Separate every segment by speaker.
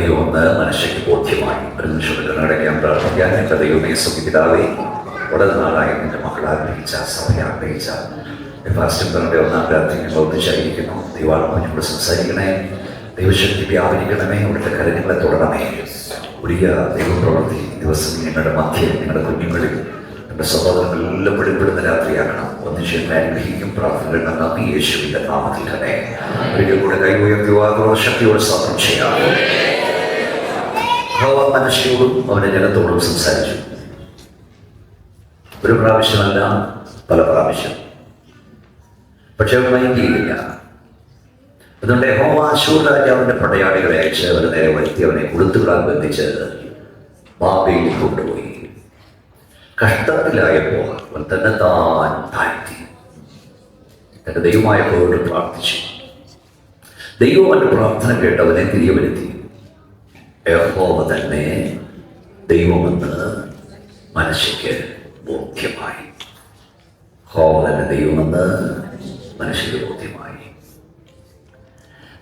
Speaker 1: ദൈവമെന്ന് മനസ്സിലേക്ക് ബോധ്യമായി. ഒരു നിമിഷം അടയ്ക്കാൻ പ്രാർത്ഥിക്കാൻ. എൻ്റെ ദൈവമേ സുഖിതാവേ, വളരെ നാളായി എൻ്റെ മക്കൾ ആഗ്രഹിച്ച സഭയെ ആഗ്രഹിച്ച ഫാസ്റ്റും പറഞ്ഞ ഒന്നാം പ്രാർത്ഥന പ്രവർത്തിച്ചായിരിക്കുന്നു. ദൈവാത്മാവിനോട് സംസാരിക്കണേ, ദൈവശക്തി വ്യാപരിക്കണമേ, അവിടുത്തെ കരങ്ങളെ തുടരണമേ. വലിയ ദൈവപ്രവൃത്തി ദിവസം നിങ്ങളുടെ മധ്യം, നിങ്ങളുടെ കുഞ്ഞുങ്ങളിൽ എൻ്റെ സഹോദരങ്ങളെല്ലാം വെളിപ്പെടുന്ന രാത്രിയാക്കണം. ഒന്നിച്ച് ആഗ്രഹിക്കും. പ്രാർത്ഥനകൾ നന്ദി യേശുവിൻ്റെ നാമത്തിൽ തന്നെ. ഒരിക്കൽ കൂടെ കൈ ഉയർത്തി ശക്തിയോട് സ്തോത്രം ചെയ്യാം. മനുഷ്യയോടും അവൻ്റെ ജനത്തോടും സംസാരിച്ചു. ഒരു പ്രാവശ്യമല്ല, പല പ്രാവശ്യം. പക്ഷെ അവർ മൈൻഡ് ചെയ്തില്ല. അതുകൊണ്ട് യഹോവ അശ്ശൂർ രാജാവിൻ്റെ പടയാളികളെ അയച്ച് അവരെ നേരെ വരുത്തി അവനെ കൊളുത്തുകളാൽ ബന്ധിച്ച് ബാബേലിൽ കൊണ്ടുപോയി. കഷ്ടത്തിലായപ്പോൾ അവൻ തന്നെ താഴ്ത്തി തന്റെ ദൈവമായ യഹോവയോട് പ്രാർത്ഥിച്ചു. ദൈവം അവന്റെ പ്രാർത്ഥന കേട്ട് അവനെ തിരികെ വരുത്തി. യഹോവ തന്നെ ദൈവമെന്ന് മനസ്സിക്ക് ബോധ്യമായി. യഹോവ തന്നെ ദൈവമെന്ന് മനസ്സിക്ക് ബോധ്യമായി.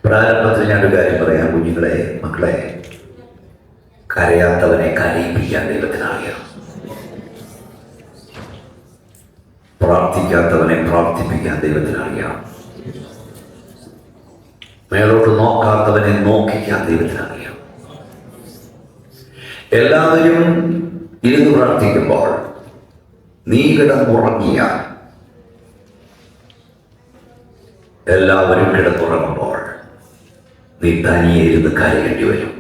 Speaker 1: പ്രാരംഭത്തിൽ ഞാനൊരു കാര്യം പറയാം. കുഞ്ഞുങ്ങളെ, മക്കളെ, കരയാത്തവനെ കരയിപ്പിക്കാൻ ദൈവത്തിനറിയാം. പ്രാർത്ഥിക്കാത്തവനെ പ്രാർത്ഥിപ്പിക്കാൻ ദൈവത്തിനറിയാം. മേലോട്ട് നോക്കാത്തവനെ നോക്കിക്കാൻ ദൈവത്തിനറിയാം. എല്ലാവരും ഇരുന്ന് പ്രാർത്ഥിക്കുമ്പോൾ നീ കിടന്നുറങ്ങിയാൽ, എല്ലാവരും കിടന്നുറങ്ങുമ്പോൾ നീ തനിയെ ഇരുന്ന് കരയേണ്ടി വരും.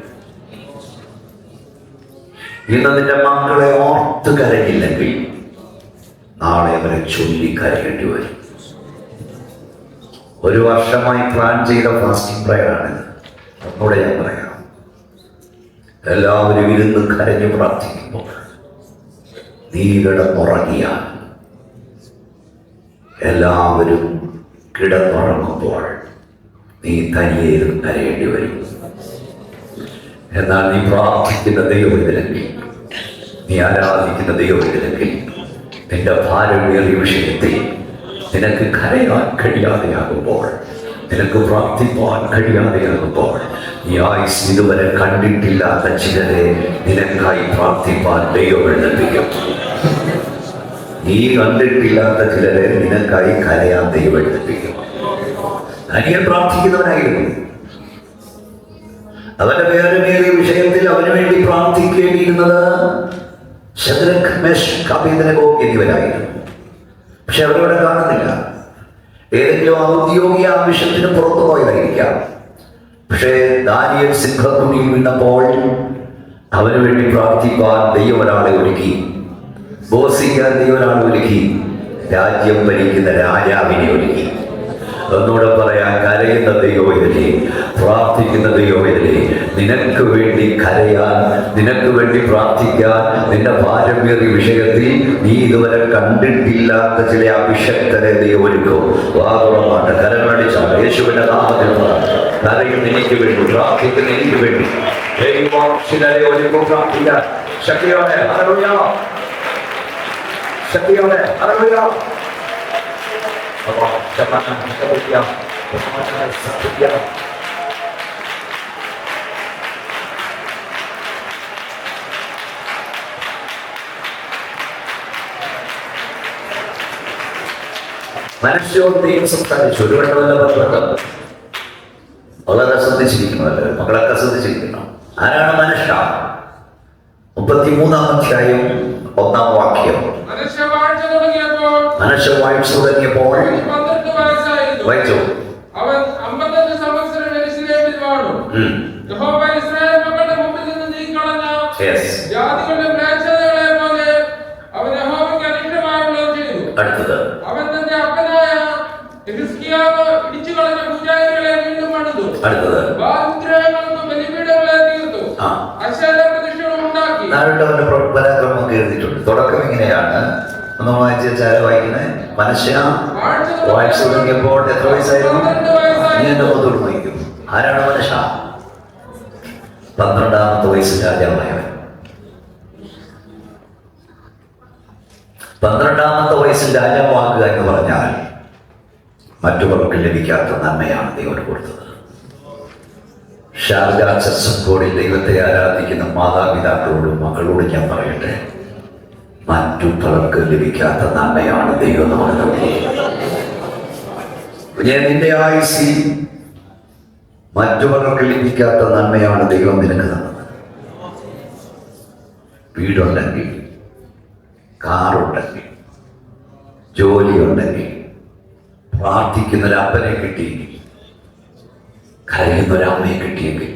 Speaker 1: ഇന്ന് നിന്റെ മക്കളെ ഓർത്ത് കരഞ്ഞില്ലെങ്കിൽ നാളെ അവരെ ചൊല്ലി കരയേണ്ടി വരും. ഒരു വർഷമായി പ്ലാൻ ചെയ്ത ഫാസ്റ്റിംഗ് പ്രയറാണിത്. ഒന്നുകൂടെ ഞാൻ പറയാം. എല്ലാവരും ഇരുന്ന് കരഞ്ഞു പ്രാർത്ഥിക്കുമ്പോൾ നീ കിടന്നുറങ്ങിയാൽ, എല്ലാവരും കിടന്നുറങ്ങുമ്പോൾ നീ തനിയെ ഇരുന്ന് കരയേണ്ടി വരും. എന്നാൽ നീ പ്രാർത്ഥിക്കുന്ന ദൈവത്തിലെങ്കിൽ, നീ ആരാധിക്കുന്ന ദൈവത്തിലെങ്കിൽ, നിന്റെ ഭാരമേറിയ വിഷയത്തിൽ നിനക്ക് കരയാൻ കഴിയാതെയാകുമ്പോൾ, നിനക്ക് പ്രാർത്ഥിപ്പാൻ കഴിയാതെയാകുമ്പോൾ, ഈ ആയുസ് ഇതുവരെ കണ്ടിട്ടില്ലാത്ത ചിലരെ നിനക്കായി പ്രാർത്ഥിപ്പാൻ ദൈവം എഴുന്നേൽപ്പിക്കും. നീ കണ്ടിട്ടില്ലാത്ത ചിലരെ നിനക്കായി കരയാൻ ദൈവം എഴുന്നേൽപ്പിക്കും. അനിയൻ പ്രാർത്ഥിക്കുന്നവനായിരുന്നു. അവന്റെ വേദനയേറിയ വിഷയത്തിൽ അവന് വേണ്ടി പ്രാർത്ഥിക്കേണ്ടിയിരുന്നത് ശദ്രക്ക്, മേശക്ക്, അബേദ്നെഗോ എന്നിവരായിരുന്നു. പക്ഷെ അവരവിടെ കാണുന്നില്ല. ഏതെങ്കിലും ഔദ്യോഗിക ആവശ്യത്തിന് പുറത്തു പോയതായിരിക്കാം. പക്ഷേ ദാനിയേൽ സിംഹക്കുഴിയിൽ വീണപ്പോൾ അവന് വേണ്ടി പ്രാർത്ഥിക്കാൻ ദൈവം ഒരാളെ ഒരുക്കി, ബോസിക്കാൻ ദൈവം ഒരാളെ ഒരുക്കി, രാജ്യം ഭരിക്കുന്ന രാജാവിനെ ഒരുക്കി. ഒന്നുകൂടെ പറയാൻ, കരയുന്ന ദൈവത്തിലെ, പ്രാർത്ഥിക്കുന്ന ദൈവത്തിലെ, നിനക്ക് വേണ്ടി കരയാൻ, നിനക്ക് വേണ്ടി പ്രാർത്ഥിക്കാൻ, നിന്റെ ഭാരമേറിയ വിഷയത്തിൽ നീ ഇതുവരെ കണ്ടിട്ടില്ലാത്ത ചില അഭിഷക്തരെ ദൈവം ഒരുക്കും. വാതുറമാട്ട് കരമടിച്ചാണ് യേശുവിന്റെ നാമത്തിൽ കരയുന്ന എനിക്ക് വേണ്ടി, പ്രാർത്ഥിക്കുന്ന എനിക്ക് വേണ്ടി ചിലരെ ഒരുക്കും. പ്രാർത്ഥിക്കാൻ ശക്തിയോടെ, ഹല്ലേലൂയ, ശക്തിയോടെ, ഹല്ലേലൂയ. മനുഷ്യരോട് ദൈവം സംസാരിച്ചു. ഒരു വട്ടമല്ല, വളരെ ശ്രദ്ധിച്ചിരിക്കണമല്ലോ, മക്കളൊക്കെ ശ്രദ്ധിച്ചിരിക്കണം. ആരാണ് മനുഷ്യ? 33-ാം അധ്യായം 1-ാം വാക്യം. മനുഷ്യ വാഴ്ച തുടങ്ങിയപ്പോൾ വായിച്ചു.
Speaker 2: അവൻ 55 സംവത്സരം യെരൂശലേമിൽ വാണു. യഹോവ ഇസ്രായേൽ മക്കളുടെ മുമ്പിൽ നിന്ന് നീക്കിക്കളഞ്ഞ ജാതികളുടെ മ്ലേച്ഛതകളെ പോലെ അവൻ യഹോവയ്ക്ക് അനിഷ്ടമായുള്ളത് ചെയ്തു.
Speaker 1: അടുത്തത്,
Speaker 2: അവൻ തന്റെ അപ്പനായ ഹിസ്കിയാവ് ഇടിച്ചുകളഞ്ഞ പൂജാരികളെ വീണ്ടും പണിതു.
Speaker 1: അടുത്തത്,
Speaker 2: വിഗ്രഹങ്ങൾക്ക് ബലിപീഠങ്ങളെ തീർത്തു. അശേര പ്രതിഷ്ഠകൾ ഉണ്ടാക്കി.
Speaker 1: പരാക്രമം എഴുതിയിട്ടുണ്ട്. തുടക്കം ഇങ്ങനെയാണ്. ഒന്ന് വായിച്ചാൽ വായിക്കുന്നത്, മനുഷ്യ വാഴ്ച തുടങ്ങിയപ്പോൾ എത്ര വയസ്സായിരുന്നു? നീ എന്റെ മുതൽ വഹിക്കും. ആരാണ് മനുഷ്യ? 12-ാമത്തെ വയസ്സിൽ രാജാവായവൻ. 12-ാമത്തെ വയസ്സിൽ രാജാവാക്കുക എന്ന് പറഞ്ഞാൽ മറ്റുള്ളവർക്ക് ലഭിക്കാത്ത നന്മയാണ് ദൈവം കൊടുത്തത്. ഷാർജ ചർച്ചക്കോടിൽ ദൈവത്തെ ആരാധിക്കുന്ന മാതാപിതാക്കളോടും മക്കളോടും ഞാൻ പറയട്ടെ, മറ്റു പലർക്ക് ലഭിക്കാത്ത നന്മയാണ് ദൈവം നമ്മൾ നൽകിയത്. ഞാൻ നിന്റെ ആയുസ്സിൽ മറ്റു പലർക്ക് ലഭിക്കാത്ത നന്മയാണ് ദൈവം നിനക്ക് തന്നത്. വീടുണ്ടെങ്കിൽ, കാറുണ്ടെങ്കിൽ, ജോലിയുണ്ടെങ്കിൽ, പ്രാർത്ഥിക്കുന്നൊരപ്പനെ കിട്ടിയെങ്കിൽ, കരയുന്നൊരമ്മയെ കിട്ടിയെങ്കിൽ,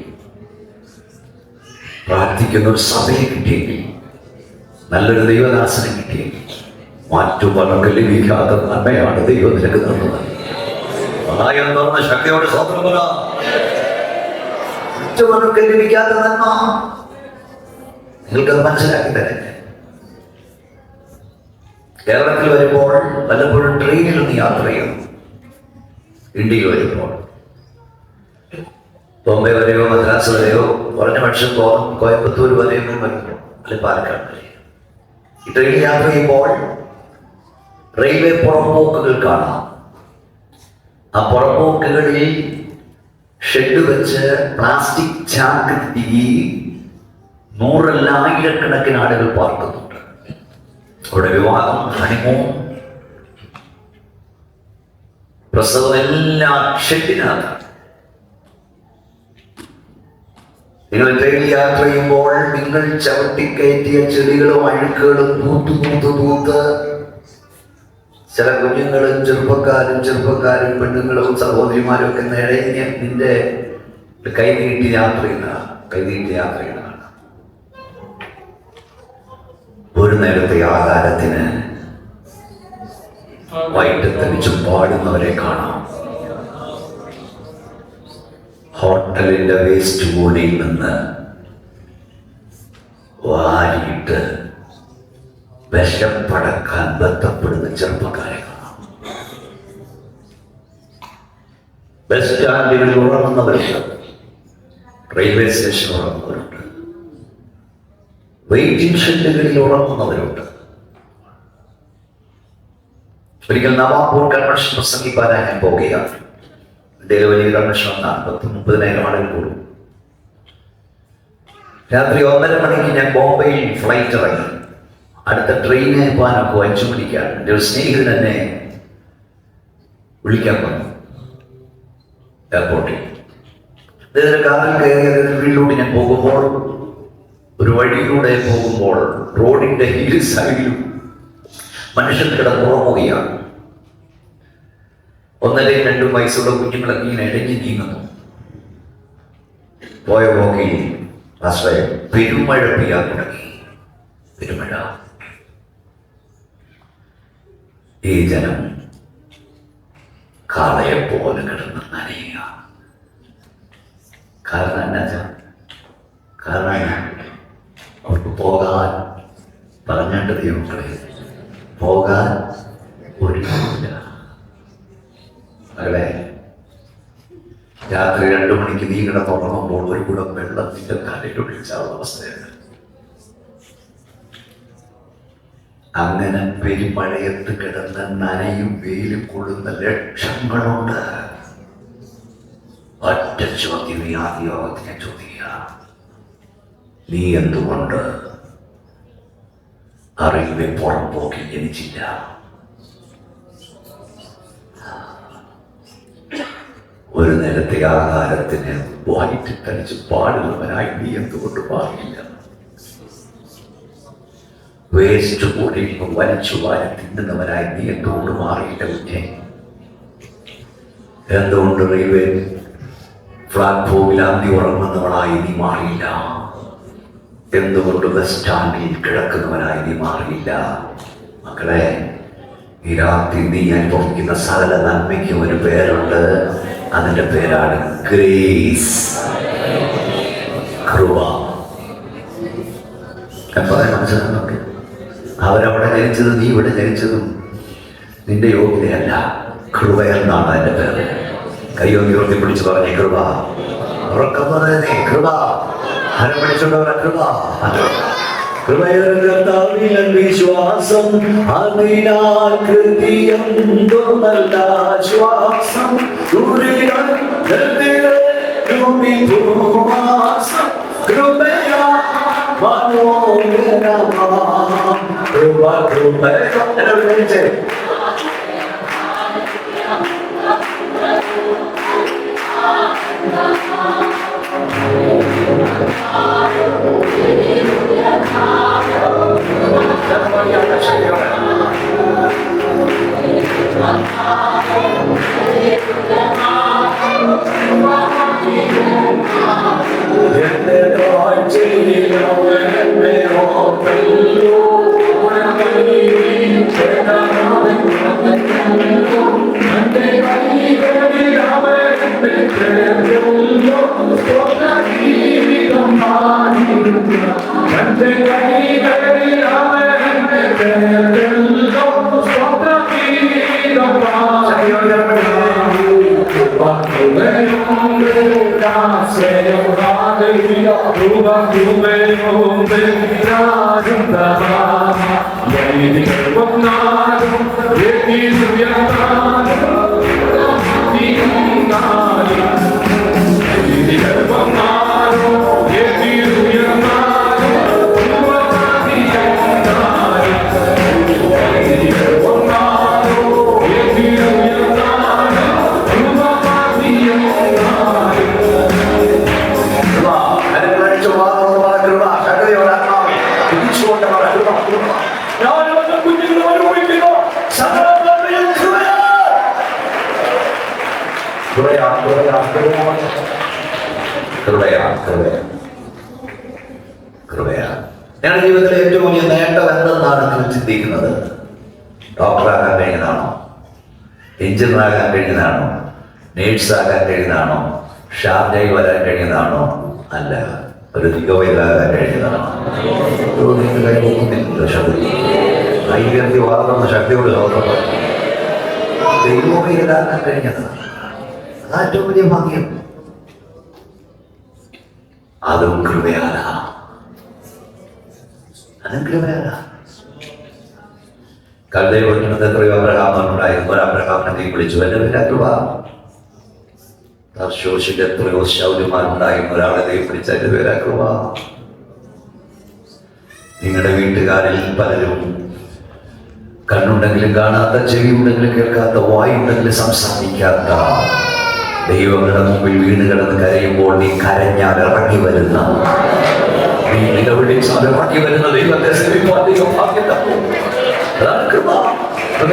Speaker 1: പ്രാർത്ഥിക്കുന്നൊരു സഭയെ കിട്ടിയെങ്കിൽ, നല്ലൊരു ദൈവദാസനെ കിട്ടിയെങ്കിൽ, മറ്റു പലർക്ക് ലഭിക്കാത്ത നന്മയാണ് ദൈവം നിനക്ക് തന്നത്. ശക്തിയോട് സ്വന്തം മറ്റു പലർക്ക് ലഭിക്കാത്ത നന്മ നിങ്ങൾക്കത് മനസ്സിലാക്കി തരട്ടെ. കേരളത്തിൽ വരുമ്പോൾ പലപ്പോഴും ട്രെയിനിൽ ഒന്ന് യാത്ര ചെയ്യുന്നു. ഇന്ത്യയിൽ വരുമ്പോൾ ബോംബെ വരെയോ മദ്രാസ് വരെയോ കുറഞ്ഞ പക്ഷം കോയമ്പത്തൂർ വരെയോ വരുമ്പോൾ അല്ലെങ്കിൽ പാലക്കാട് വരെ ഈ ട്രെയിനിൽ യാത്ര ചെയ്യുമ്പോൾ റെയിൽവേ പുറമ്പോക്കുകൾ കാണാം. ആ പുറമ്പോക്കുകളിൽ ഷെഡ് വെച്ച് പ്ലാസ്റ്റിക് ചാക്ക് തിരികെ നൂറല്ലായിരക്കണക്കിന് ആളുകൾ പാർക്കുന്നുണ്ട്. അവിടെ വിവാഹം, ഹണിമൂൺ, പ്രസവം എല്ലാം ഷെഡിനകത്താണ്. നിങ്ങൾ ട്രെയിനിൽ യാത്ര ചെയ്യുമ്പോൾ നിങ്ങൾ ചവിട്ടിക്കയറ്റിയ ചെടികളും അഴുക്കുകളും തൂത്ത് ചില കുഞ്ഞുങ്ങളും ചെറുപ്പക്കാരും പെണ്ണുങ്ങളും സഹോദരിമാരും ഒക്കെ നിഴഞ്ഞ് നിന്റെ കൈനീട്ടി യാത്ര ചെയ്യുന്നതാണ്. ഒരു നേരത്തെ ആഹാരത്തിന് വൈകിട്ട് തെളിച്ചു പാടുന്നവരെ കാണാം. ഹോട്ടലിന്റെ വേസ്റ്റ് ബോഡിയിൽ നിന്ന് വാരിയിട്ട് വിശപ്പടക്കാൻ ബന്ധപ്പെടുന്ന ചെറുപ്പക്കാരെ കാണാം. ബസ് സ്റ്റാൻഡുകളിൽ ഉറങ്ങുന്നവരുണ്ട്, റെയിൽവേ സ്റ്റേഷനിൽ ഉറങ്ങുന്നവരുണ്ട്, വെയിറ്റിംഗ് ഷെഡുകളിൽ ഉറങ്ങുന്നവരുണ്ട്. ഒരിക്കൽ നവാപൂർ കൺവെൻഷൻ പ്രസംഗിക്കാനായി ഞാൻ പോകുകയാണ്. ഇന്ത്യയിലെ വലിയ കൺവെൻഷൻ ഒന്നാണ്. 30,000 ആളുകൾ കൂടും. രാത്രി 1:30 മണിക്ക് ഞാൻ ബോംബെയിൽ ഫ്ലൈറ്റ് ഇറങ്ങി. അടുത്ത ട്രെയിനിന് പോകാനൊക്കെ 5 മണിക്കാണ്. എൻ്റെ ഒരു സ്നേഹിതൻ എന്നെ വിളിക്കാൻ വന്നു എയർപോർട്ടിൽ. അദ്ദേഹത്തിൻ്റെ കാറിൽ കയറി അദ്ദേഹത്തിൻ്റെ വീട്ടിലൂടെ ഞാൻ പോകുമ്പോൾ, ഒരു വഴിയിലൂടെ പോകുമ്പോൾ റോഡിന്റെ ഇരു സൈഡിലും മനുഷ്യൻ കിടന്നുറങ്ങുകയാണ്. 1-2 വയസ്സുള്ള കുഞ്ഞുങ്ങളൊക്കെ ഇങ്ങനെ ഇടഞ്ഞു നീങ്ങുന്നു. പോയ പോക്കിൽ പെരുമഴ പെയ്യാൻ തുടങ്ങി. പെരുമഴ. ഈ ജനം കാളയെ പോലെ കിടന്ന് നനയുക. കാരണം എന്നാ? കാരണം അവർക്ക് പോകാൻ പറഞ്ഞേണ്ട ദൈവങ്ങളെ പോകാൻ ഒരുമില്ല. മകളെ, രാത്രി 2 മണിക്ക് നീ കിടന്നുറങ്ങുമ്പോൾ ഒരു കൂടെ വെള്ളത്തിന്റെ തലയിലൊഴിച്ചാവുന്ന അവസ്ഥയാണ്. അങ്ങനെ പെരുമഴയത്ത് കിടന്ന് നനയും വെയിലും കൊള്ളുന്ന ലക്ഷങ്ങളുണ്ട്. ഒറ്റ ചോദ്യം ഈ ആദ്യ യോഗത്തിനെ ചോദിക്കുക, നീ എന്തുകൊണ്ട് അറിവിനെ പുറംപോക്കി ജനിച്ചില്ല? ഒരു നേരത്തെ ആഹാരത്തിന് വായിട്ട് തനിച്ച് പാടുന്നവനായി നീ എന്തുകൊണ്ട് മാറിയില്ല? വേസ്റ്റ് കൂടി വലിച്ചു വാരി തിന്നുന്നവനായി നീ എന്തുകൊണ്ട് മാറിയില്ല? കുഞ്ഞെ, എന്തുകൊണ്ട് റെയിൽവേ പ്ലാറ്റ്ഫോമിൽ അന്തി ഉറങ്ങുന്നവനായി നീ മാറിയില്ല? എന്തുകൊണ്ട് ബസ് സ്റ്റാൻഡിൽ കിടക്കുന്നവനായി നീ മാറിയില്ല? മക്കളെ, ഈ രാത്രി നീ അനുഭവിക്കുന്ന സകല നന്മയ്ക്ക് ഒരു പേരുണ്ട്. അതിന്റെ പേരാണ് ഗ്രേസ്, കൃപ. മനസ്സിലാക്കുന്നുണ്ട്? അവരവിടെ ജനിച്ചതും നീ ഇവിടെ ജനിച്ചതും നിന്റെ യോഗ്യതയല്ല, കൃപ എന്നാണ് അതിന്റെ പേര്. കയ്യോ ഉയർത്തി പിടിച്ച് പറഞ്ഞേ കൃപ. ഉറക്കം പറയുന്നേ കൃപ. ഹരം പിടിച്ചുകൊണ്ടവരെ കൃപ. വിശ്വാസം അതിനാൽ കൃതിയും നല്ല ശ്വാസം ഞങ്ങളുടെ ജീവിതത്തിലെ ഏറ്റവും വലിയ നേട്ടം എന്തെന്നാണ് നിങ്ങൾ ചിന്തിക്കുന്നത്? ഡോക്ടറാകാൻ കഴിയുന്നതാണോ? എഞ്ചിനീയറാകാൻ കഴിയുന്നതാണോ? നേഴ്സാകാൻ കഴിയുന്നതാണോ? ഷാർജയിൽ വരാൻ കഴിയുന്നതാണോ? അല്ല, ഒരു ദിഗോയിലാകാൻ കഴിയുന്നതാണോ? വാർന്ന ശക്തിയോട് ദൈവോയിലാകാൻ കഴിഞ്ഞതാണ്. ഏറ്റവും വലിയ ഭാഗ്യം. അതും കൃപയാലാ. കൽദൈവത്തിനകത്ത് എത്രയോ അബ്രഹാമുണ്ടായിരുന്നു. അബ്രഹാമിനെ വിളിച്ചു. എന്റെ പേര് കൃപ. തർശോശിൽ എത്രയോ ശൗര്യന്മാരുണ്ടായിരുന്നു. ഒരാളെ ദൈവം വിളിച്ച എന്റെ പേര് കൃപ. നിങ്ങളുടെ വീട്ടുകാരിൽ പലരും കണ്ണുണ്ടെങ്കിലും കാണാത്ത, ചെവിയുണ്ടെങ്കിലും കേൾക്കാത്ത, വായുണ്ടെങ്കിലും സംസാരിക്കാത്ത ദൈവങ്ങളുടെ മുമ്പിൽ വീണ് കിടന്ന് കരയുമ്പോൾ നീ കരഞ്ഞാൽ ഇറങ്ങി വരുന്ന, നീ നിലവിളിച്ചാൽ ഇറങ്ങി വരുന്ന ദൈവത്തെ സേവിക്കുവാൻ ദൈവം ഭാഗ്യം തന്നു. അതാണ് കൃപ.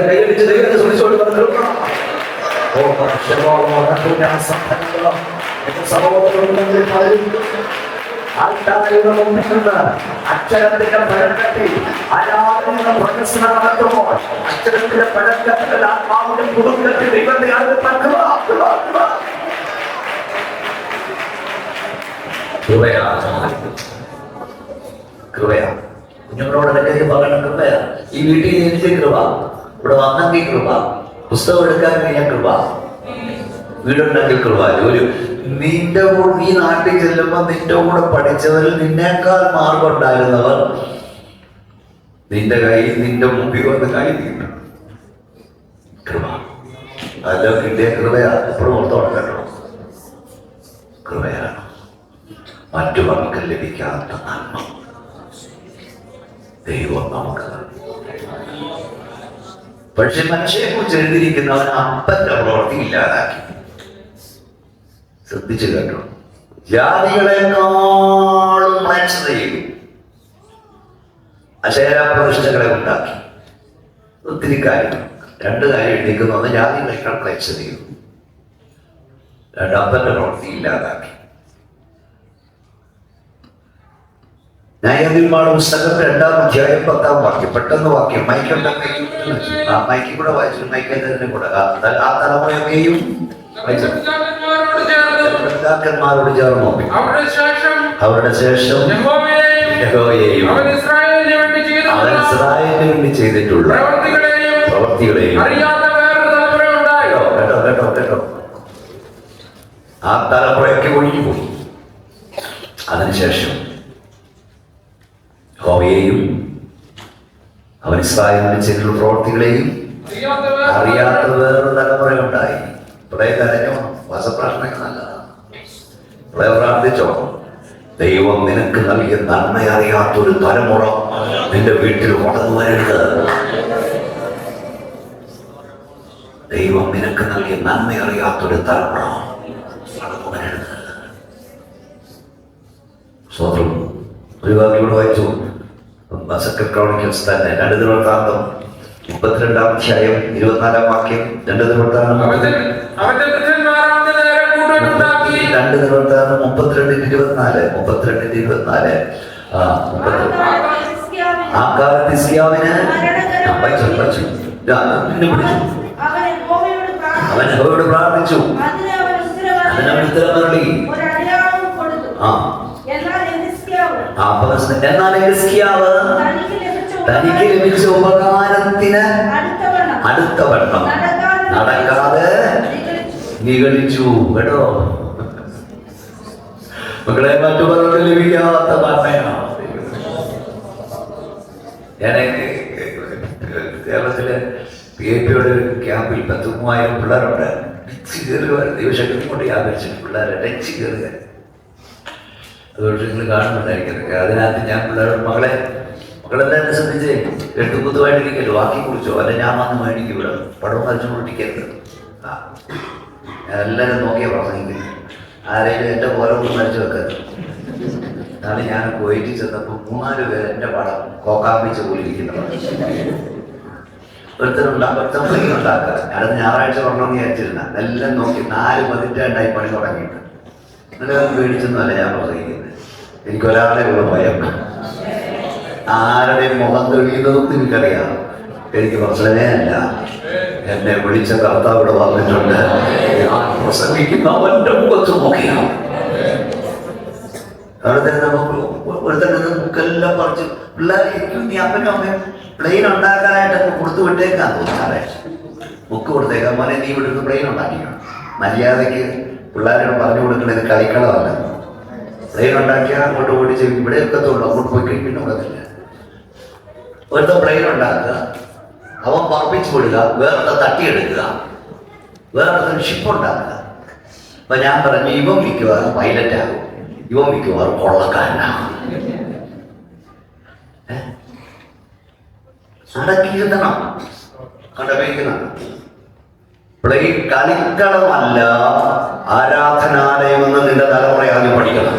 Speaker 1: കൈയടിച്ച് ദൈവത്തെ ശ്രമിച്ചോട് കൃപ. അക്ഷരത്തിന്റെ പഴക്കത്തിൽ ആരാധനയുടെ പ്രദർശനം നടത്തുമ്പോൾ അക്ഷരത്തിന്റെ പഴക്കത്തിൽ ആത്മാവിന്റെ കുടുംബത്തിൽ ദൈവത്തെ കൃപയാ. കുഞ്ഞുങ്ങളോടൊക്കെ പറയണം കൃപയാ. ഈ വീട്ടിൽ ജനിച്ച കൃപ, ഇവിടെ വന്നെങ്കിൽ കൃപ, പുസ്തകം എടുക്കാൻ കഴിഞ്ഞ കൃപ, വീടുണ്ടെങ്കിൽ കൃപ. ഒരു നിന്റെ കൂടെ നീ നാട്ടിൽ ചെല്ലുമ്പോൾ നിന്റെ കൂടെ പഠിച്ചവരിൽ നിന്നേക്കാൾ മാർഗമുണ്ടായിരുന്നവർ നിന്റെ കയ്യിൽ, നിന്റെ മുമ്പിൽ വന്ന് കൈ നീട്ടും. കൃപ. അതെല്ലാം കിട്ടിയ കൃപയാണ്. എപ്പോഴും ഓർത്തോടെ കേട്ടോ, കൃപയാണ്. മറ്റുള്ളവർക്ക് ലഭിക്കാത്ത നന്മ ദൈവം നമുക്ക് നൽകി. പക്ഷെ മനുഷ്യനെ കുറിച്ച് എഴുതിയിരിക്കുന്നവൻ അപ്പന്റെ പ്രവൃത്തി ഇല്ലാതാക്കി. ശ്രദ്ധിച്ചു കേട്ടോ. ജാതികളെക്കാളും മ്ലേച്ഛത ചെയ്തു, അശേരാപ്രതിഷ്ഠകളെ ഉണ്ടാക്കി. ഒത്തിരി കാര്യങ്ങൾ. രണ്ട് കാര്യം എഴുതിക്കുന്നത് ജാതികളെക്കാൾ മ്ലേച്ഛത ചെയ്തു, രണ്ട് അപ്പന്റെ പ്രവൃത്തി ഇല്ലാതാക്കി. ന്യായാധിപന്മാർ പുസ്തകം 2-ാം അധ്യായം 10-ാം വാക്യം. പെട്ടെന്ന് വാക്യം മൈക്കിൽ കൂടെ വായിച്ചു. മൈക്കിന്റെ കൂടെ ആ തലമുറയൊക്കെയും പിതാക്കന്മാരോട് ചേർന്നു. അവരുടെ ശേഷം യഹോവയെയും അവൻ ഇസ്രായേലിന് വേണ്ടി ചെയ്തിട്ടുള്ള പ്രവൃത്തികളെയും കേട്ടോ. ആ തലമുറയൊക്കെ ഒഴിഞ്ഞു പോയി. അതിനുശേഷം യഹോവയെയും അവൻ ഇസ്രായേലിന് ചെയ്തിട്ടുള്ള പ്രവൃത്തികളെയും അറിയാത്ത വേറൊരു തലമുറ ഉണ്ടായി. ഇവിടെ കരഞ്ഞോ വാസപ്രാർത്ഥനയൊക്കെ നല്ലതാണ്. പ്രാർത്ഥിച്ചോ? ദൈവം നിനക്ക് നൽകിയ നന്മ അറിയാത്തൊരു തലമുറ നിന്റെ വീട്ടിൽ വളർന്നു വരരുത്. ദൈവം നിനക്ക് നൽകിയ നന്മ അറിയാത്തൊരു തലമുറ വളർന്നു വരരുത്. സ്വതന്ത്രം ഒരു വാക്കിയോട് വായിച്ചു. സെക്കൻഡ് ക്രോണിക്കൽസ് തന്നെ 2 ദിനവൃത്താന്തം 32-ാം അധ്യായം 24-ാം വാക്യം. 2 ദിനവൃത്താന്തം 32-24. ആ കാലത്ത് ഹിസ്കിയാവിന് അവൻ യഹോവയോട് പ്രാർത്ഥിച്ചു. അതിനവൻ ഉത്തരമരുളി. എന്നാൽ ഹിസ്കിയാവ് തനിക്ക് ലഭിച്ച ഉപകാരത്തിന് അടുത്തവണ്ണം നടക്കാതെ നിഗളിച്ചു. കേട്ടോ മക്കളെ, മറ്റുള്ളവർക്ക് ലഭിക്കാത്ത നന്മയാണ്. ഞാൻ കേരളത്തിലെ PIP ക്യാമ്പിൽ 10,000 പിള്ളേരുണ്ട്. ഡച്ച് കയറുക, ദൈവശക്തി കൊണ്ട് ആകർഷിച്ചു പിള്ളേരെ ഡച്ച് കയറുക. അതുകൊണ്ട് നിങ്ങൾ കാണുന്നുണ്ടായിരിക്കുന്നത്. അതിനകത്ത് ഞാൻ പിള്ളേരോട് മക്കളെല്ലാം എന്നെ ശ്രദ്ധിച്ചേ, 8 കുത്തുമായിട്ടിരിക്കല്ലോ, ബാക്കി കുറിച്ചോ, അല്ലെ ഞാൻ വന്ന് മേടിക്കും. ഇവിടെ പടം വരച്ചു കൊണ്ടിരിക്കരുത്. ഞാൻ എല്ലാവരും നോക്കിയാൽ പ്രസംഗിക്കുന്നത്. ആരെങ്കിലും എൻ്റെ പോലെ ഒന്ന് വരച്ചു വെക്കരുത്. എന്നാലും ഞാൻ പോയിട്ട് ചെന്നപ്പോൾ 3-4 പേര് എൻ്റെ പടം കോക്കാപ്പിച്ച് പോലിരിക്കുന്നതാണ്. ഒരുത്തനുണ്ടാക്കുക. അടുത്ത ഞായറാഴ്ച പറഞ്ഞെന്ന് വിചാരിച്ചിരുന്ന എല്ലാം നോക്കി 4 പതിറ്റാണ്ടായി പണി തുടങ്ങിയിട്ട്. എന്നിട്ട് പേടിച്ചൊന്നുമല്ല ഞാൻ പ്രസംഗിക്കുന്നത്. എനിക്കൊരാളെ ഉള്ള ഭയം. ആരുടെയും മുഖം തെളിയുന്നതും എനിക്കറിയാം. എനിക്ക് പ്രശ്നമേ അല്ല. എന്നെ വിളിച്ച കർത്താവ് ഇവിടെ വന്നിട്ടുണ്ട്. ഞാൻ പ്രസംഗിക്കുന്ന അവന്റെ മുഖത്ത് നോക്കിയാണ്. അവിടെ തന്നെ നമുക്ക് ഒരുത്തന്നെ ബുക്കെല്ലാം പറിച്ച് പിള്ളേർക്കും നീ അപ്പനും അമ്മയും പ്ലെയിൻ ഉണ്ടാക്കാനായിട്ട് കൊടുത്തു വിട്ടേക്കാൻ തോന്നാറേ. ബുക്ക് കൊടുത്തേക്കാൻ മോനെ നീ ഇവിടുന്ന് പ്ലെയിൻ ഉണ്ടാക്കിക്കണം. മര്യാദയ്ക്ക് പിള്ളേരോട് പറഞ്ഞു കൊടുക്കണത് കളിക്കളമല്ല. പ്ലെയിൻ ഉണ്ടാക്കിയാൽ അങ്ങോട്ട് ഓടിച്ച് ഇവിടെ എത്തത്തുള്ളൂ. അങ്ങോട്ട് പോയി കഴിപ്പിട്ട് കൊടുത്തില്ല. ഒരുത്ത പ്ലെയിൻ ഉണ്ടാക്കുക, അവൻ പറപ്പിച്ച് വിടുക, വേറെ തട്ടിയെടുക്കുക, വേറെ ഷിപ്പ് ഉണ്ടാക്കുക. അപ്പൊ ഞാൻ പറഞ്ഞു ഇവൻ മിക്കവാറും പൈലറ്റാകും, ഇവൻ മിക്കവാറും കൊള്ളക്കാരനാകും. അടക്കിയിരുത്തണം. കണ്ടപയോഗിക്കണം. പ്ലെയിൻ കളിക്കളമല്ല, ആരാധനാലയമെന്ന് നിന്റെ തലമുറ ആദ്യം പഠിക്കണം.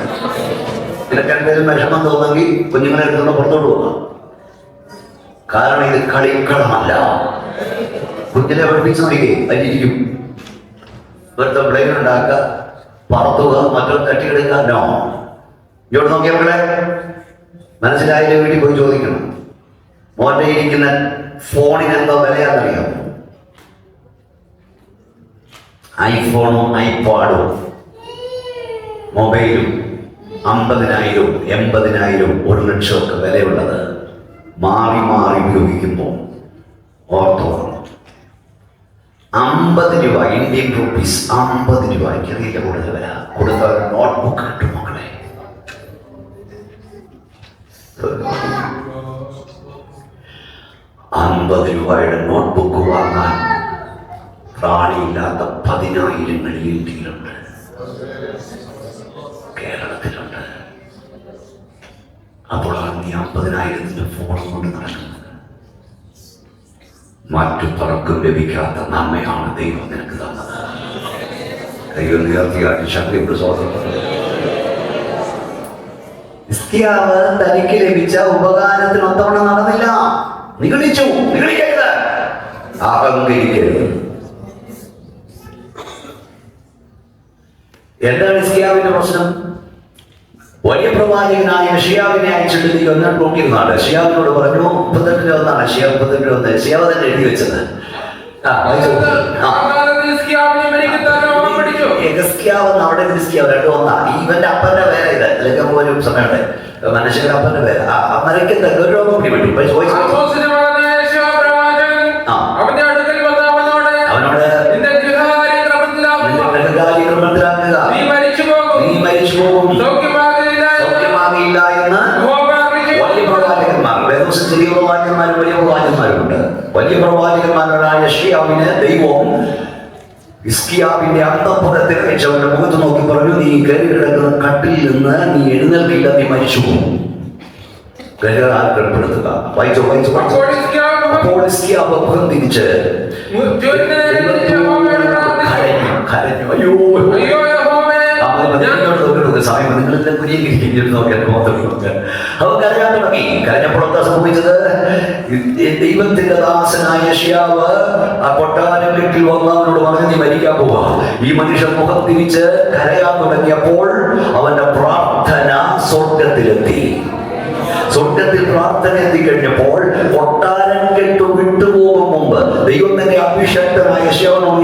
Speaker 1: നിനക്ക് എന്തെങ്കിലും വിഷമം തോന്നുമെങ്കിൽ കുഞ്ഞുങ്ങളെ എടുത്തുകൊണ്ട് പുറത്തോട്ട് പോകാം. കാരണം ഇത് കളിക്കളമല്ല. കുഞ്ഞിനെ പഠിപ്പിച്ചു നോക്കിയേ, അതിരിക്കും. ഇവിടുത്തെ പ്ലെയിൻ ഉണ്ടാക്കുക, പറത്തുക, മറ്റൊരു തട്ടിയെടുക്കുക. നോ. ഇങ്ങോട്ട് നോക്കിയ മക്കളെ, മനസ്സിലായില്ലേ? വീട്ടിൽ പോയി ചോദിക്കണം. മോന്റെ ഇരിക്കുന്ന ഫോണിന് എന്തോ വിലയാണെന്നറിയാം. ഐഫോണും ഐപാഡും മൊബൈലും 50,000, 80,000, 1 ലക്ഷമൊക്കെ വിലയുള്ളത് മാറി മാറി ഉപയോഗിക്കുമ്പോൾ ഓർത്തോ, 50 രൂപ, ഇന്ത്യൻ റുപ്പീസ് 50 രൂപ, ചെറിയ കൂടുതൽ വില കൊടുത്ത നോട്ട്ബുക്ക് കിട്ടും മക്കളെ. 50 രൂപയുടെ നോട്ട്ബുക്ക് വാങ്ങാൻ പ്രാണിയില്ലാത്ത 10,000 ഇന്ത്യയിലുണ്ട്, കേരളത്തിലുണ്ട്. അപ്പോഴാണ് നീ 50,000 ഫോൺ കൊണ്ട് നടക്കുന്നത്. മറ്റു പലർക്കും ലഭിക്കാത്ത നന്മയാണ് ദൈവം നിനക്ക് തന്നത്. ദൈവം ഉയർത്തിയാക്കി ശക്തിയുടെ സ്വാതന്ത്ര്യം. ഹിസ്കിയാവ് തനിക്ക് ലഭിച്ച ഉപകാരത്തിന് ഒത്തവണ്ണം നടന്നില്ല. നിഗളിച്ചു. നിഗളിക്കരുത്, അഹങ്കരിക്കരുത്. എന്താണ് ഹിസ്കിയാവിന്റെ പ്രശ്നം? വലിയ പ്രവാചകനായ യെശയ്യാവിനെ അയച്ചിട്ട് നീ ഒന്നാം നോക്കിയിരുന്നാണ്. യെശയ്യാവിനോട് പറഞ്ഞു 38:1 യെശയ്യാവ് 38:1 യെശയ്യാവ് തന്നെ എഴുതി വെച്ചത്. അവിടെ ഹിസ്കിയാവ് 2:1. ഇവന്റെ അപ്പന്റെ പേര് ഇത്. അല്ലെങ്കിൽ ഒരു സമയമുണ്ട്, മനുഷ്യന്റെ അപ്പന്റെ പേര് മരയ്ക്കുന്ന ഒരു രോഗം പിടിപെട്ടു. അവനോട് നീ മരിച്ചു പോകും, സൗഖ്യമാകില്ല എന്ന് വലിയ പ്രവാചകന്മാർ, വേദോസ് ചെറിയ പ്രവാചകന്മാരും വലിയ പ്രവാചകന്മാരുമുണ്ട്. വലിയ പ്രവാചകന്മാരായ യെശയ്യാവിനെ ദൈവവും ഹിസ്കിയാവിന്റെ അന്തഃപുരത്തെ അവന്റെ മുഖത്ത് നോക്കി പറഞ്ഞു, നീ കയറി കിടക്കുന്ന കട്ടിൽ നിന്ന് നീ എഴുന്നേൽക്കില്ല, നീ മരിച്ചു പോകും. കരുപ്പെടുത്തുക. വായിച്ചോ വായിച്ചോ. അപ്പോൾ ഹിസ്കിയാവ് മുഖം തിരിച്ച് കരഞ്ഞു. അയ്യോ സമയം നിങ്ങളെല്ലാം കുരിയിരിക്കുന്നു നോക്കാൻ മാത്രം. അവൻ കരയാൻ തുടങ്ങി. കരഞ്ഞപ്പോൾ എന്താ സംഭവിച്ചത്? ദൈവത്തിന്റെ ദാസനായ യെശയ്യാവ് ആ കൊട്ടാരം വീട്ടിൽ വന്ന് അവനോട് പറഞ്ഞു, നീ മരിക്കാൻ പോവാ. ഈ മനുഷ്യൻ മുഖം തിരിച്ച് കരയാൻ തുടങ്ങിയപ്പോൾ അവന്റെ പ്രാർത്ഥന സ്വർഗത്തിലെത്തി. സ്വർഗത്തിൽ പ്രാർത്ഥന എത്തിക്കഴിഞ്ഞപ്പോൾ കൊട്ടാരം കെട്ടു വിട്ടുപോകും മുമ്പ് ദൈവം തന്നെ അഭിഷക്തനായ യെശയ്യാവിനോട്